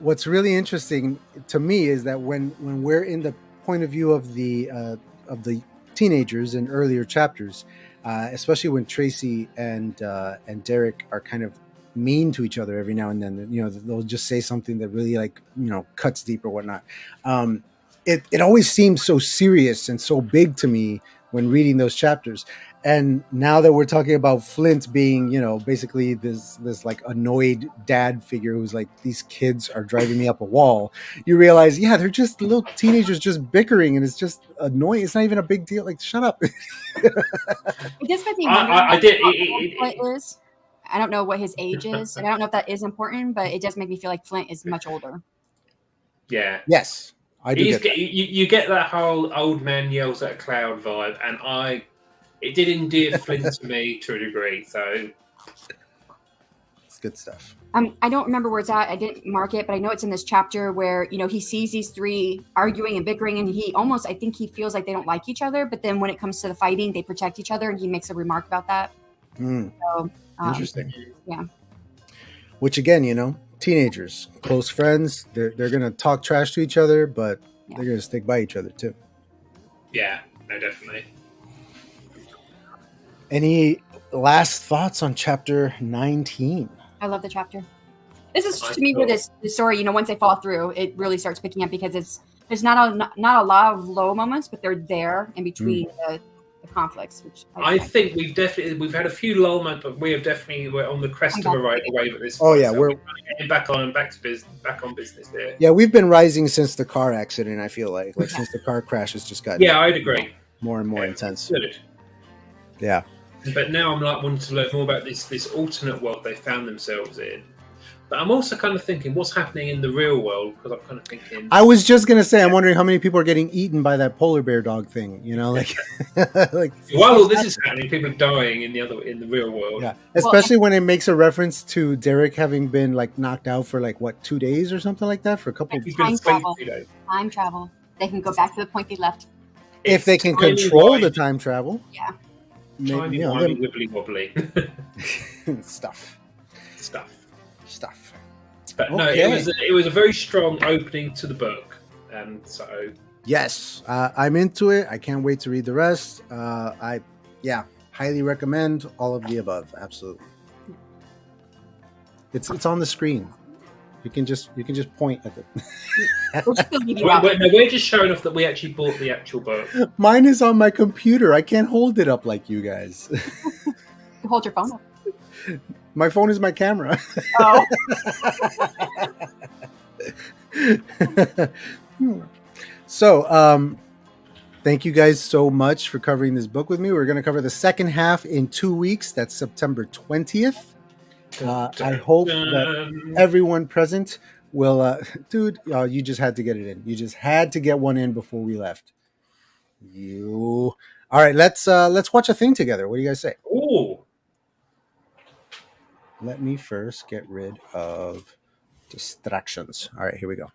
What's really interesting to me is that when we're in the point of view of the teenagers in earlier chapters, especially when Tracy and Derek are kind of mean to each other every now and then, they'll just say something that really cuts deep or whatnot. It always seems so serious and so big to me when reading those chapters. And now that we're talking about Flint being, basically this like annoyed dad figure who's like, these kids are driving me up a wall, you realize, yeah, they're just little teenagers just bickering, and it's just annoying. It's not even a big deal. Like, shut up. It just makes me wonder I did. Flint is. I don't know what his age is, and I don't know if that is important, but it does make me feel like Flint is much older. Yeah. Yes, I do. You get that whole old man yells at a cloud vibe, and it did endear Flint to me to a degree. So it's good stuff. I don't remember where it's at. I didn't mark it, but I know it's in this chapter where he sees these three arguing and bickering, and I think he feels like they don't like each other. But then when it comes to the fighting, they protect each other, and he makes a remark about that. So, interesting. Yeah. Which again, teenagers, close friends, they're gonna talk trash to each other, but they're gonna stick by each other too. Yeah, no, definitely. Any last thoughts on chapter 19? I love the chapter. This is to me where this story, once they fall through, it really starts picking up, because there's not a lot of low moments, but they're there in between the conflicts. Which I think we've had a few low moments, but we're on the crest of a right wave at this point. Oh yeah, so we're getting back on business there. Yeah, we've been rising since the car accident. I feel like since the car crash has just gotten I'd agree, more and more intense. Good. Yeah. But now I'm wanting to learn more about this alternate world they found themselves in. But I'm also kind of thinking what's happening in the real world, because I'm kind of thinking. I was just gonna say, I'm wondering how many people are getting eaten by that polar bear dog thing. Like. While this is happening, people are dying in the real world. Yeah, especially when it makes a reference to Derek having been like knocked out for 2 days or something like that for a couple. Time travel. They can go back to the point they left. If they can control the time travel. Yeah. Tiny, wibbly wobbly stuff. But no, it was a very strong opening to the book, and so yes, I'm into it. I can't wait to read the rest. I highly recommend all of the above. Absolutely, it's on the screen. You can just point at it. We're just showing off that we actually bought the actual book. Mine is on my computer. I can't hold it up like you guys. You hold your phone up. My phone is my camera. Oh. So, thank you guys so much for covering this book with me. We're going to cover the second half in 2 weeks. That's September 20th. I hope that everyone present will, you just had to get it in. You just had to get one in before we left. All right, let's watch a thing together. What do you guys say? Ooh. Let me first get rid of distractions. All right, here we go.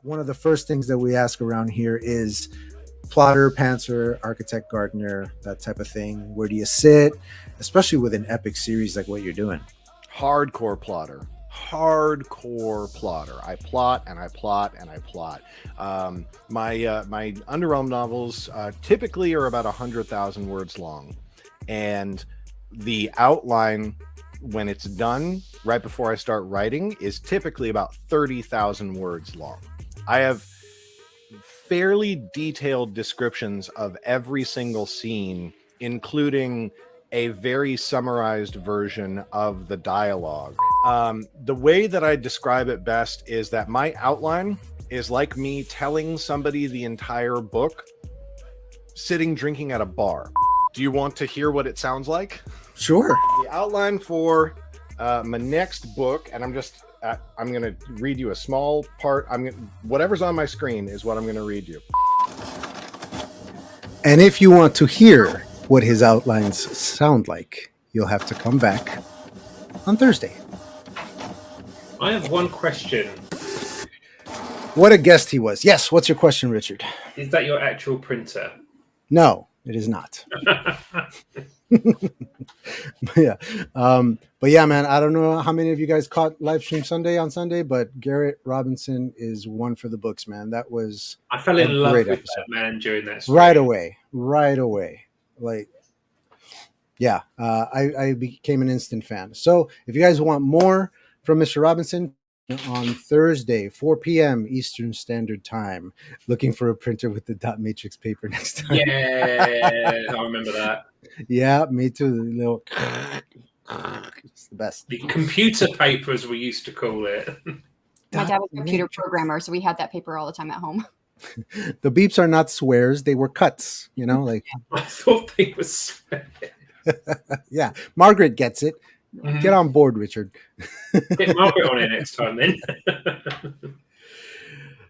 One of the first things that we ask around here is plotter, pantser, architect, gardener, that type of thing. Where do you sit? Especially with an epic series like what you're doing. Hardcore plotter. I plot and I plot and I plot. My Underrealm novels typically are about 100,000 words long, and the outline when it's done right before I start writing is typically about 30,000 words long. I have fairly detailed descriptions of every single scene, including a very summarized version of the dialogue The way that I describe it best is that my outline is like me telling somebody the entire book sitting drinking at a bar. Do you want to hear what it sounds like? Sure. The outline for my next book, and I'm going to read you a small part. Whatever's on my screen is what I'm going to read you. And if you want to hear what his outlines sound like, you'll have to come back on Thursday. I have one question. What a guest he was. Yes, what's your question, Richard? Is that your actual printer? No, it is not. Yeah. But yeah, man, I don't know how many of you guys caught Live Stream Sunday on Sunday, but Garrett Robinson is one for the books, man. That was I fell in love with episode. that man during that stream. Right away. Like, yeah, I became an instant fan. So if you guys want more from Mr. Robinson, on Thursday, 4 p.m. Eastern Standard Time, looking for a printer with the dot matrix paper next time. Yeah, I remember that. Yeah, me too. The little, it's the best. The computer paper, as we used to call it. My dad was a computer programmer, so we had that paper all the time at home. The beeps are not swears; they were cuts. You know, like I thought they were swears. Yeah, Margaret gets it. Mm-hmm. Get on board, Richard. Get Margaret on it next time, then.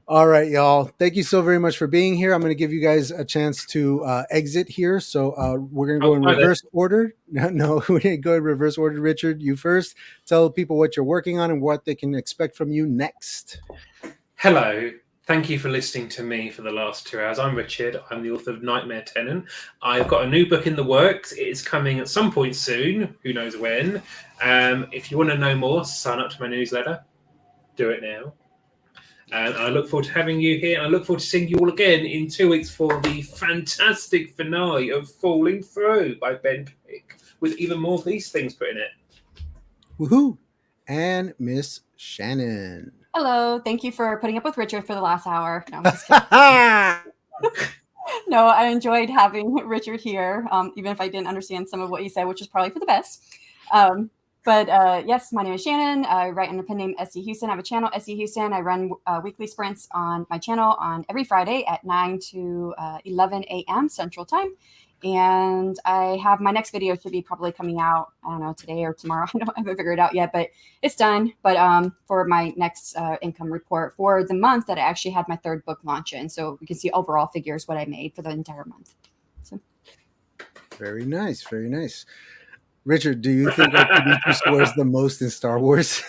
All right, y'all. Thank you so very much for being here. I'm going to give you guys a chance to exit here. So we're going to go in reverse order. No, we're going to go in reverse order. Richard, you first. Tell people what you're working on and what they can expect from you next. Hello. Thank you for listening to me for the last 2 hours. I'm Richard. I'm the author of Nightmare Tenant. I've got a new book in the works. It is coming at some point soon. Who knows when? If you want to know more, sign up to my newsletter. Do it now. And I look forward to having you here. And I look forward to seeing you all again in 2 weeks for the fantastic finale of Falling Through by Ben Pick, with even more of these things put in it. Woohoo! And Miss Shannon. Hello. Thank you for putting up with Richard for the last hour. No, I'm just kidding. No, I enjoyed having Richard here, even if I didn't understand some of what he said, which is probably for the best. But yes, my name is Shannon. I write under the pen name SC Houston. I have a channel, SC Houston. I run weekly sprints on my channel on every Friday at 9 to 11 a.m. Central Time. And I have my next video should be probably coming out, I don't know, today or tomorrow. I haven't figured it out yet, but it's done. But for my next income report for the month that I actually had my third book launch in. So we can see overall figures what I made for the entire month. So. Very nice. Very nice. Richard, do you think R2-D2 swears the most in Star Wars?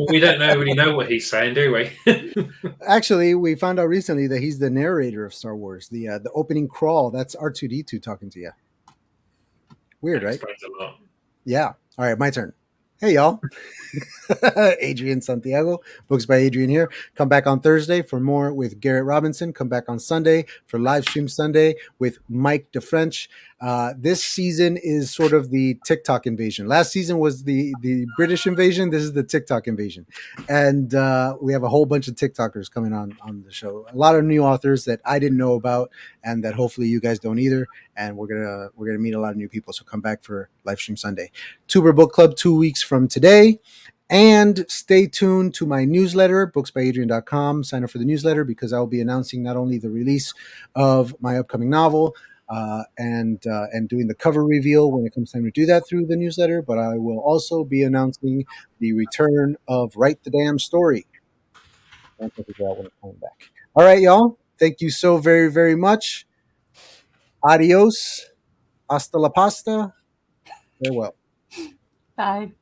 We don't really know what he's saying, do we? Actually, we found out recently that he's the narrator of Star Wars. The opening crawl, that's R2-D2 talking to you. Weird, that right? Explains a lot. Yeah. All right, my turn. Hey, y'all. Adrian Santiago, Books by Adrian here. Come back on Thursday for more with Garrett Robinson. Come back on Sunday for Live Stream Sunday with Mike DeFrench. This season is sort of the TikTok invasion. Last season was the British invasion. This is the TikTok invasion. And we have a whole bunch of TikTokers coming on the show. A lot of new authors that I didn't know about and that hopefully you guys don't either. And we're gonna meet a lot of new people. So come back for Live Stream Sunday. Tuber Book Club 2 weeks from today. And stay tuned to my newsletter, booksbyadrian.com. Sign up for the newsletter because I will be announcing not only the release of my upcoming novel and doing the cover reveal when it comes time to do that through the newsletter, but I will also be announcing the return of Write the Damn Story. I have to figure out when it's coming back. All right, y'all. Thank you so very, very much. Adios. Hasta la pasta. Farewell. Bye.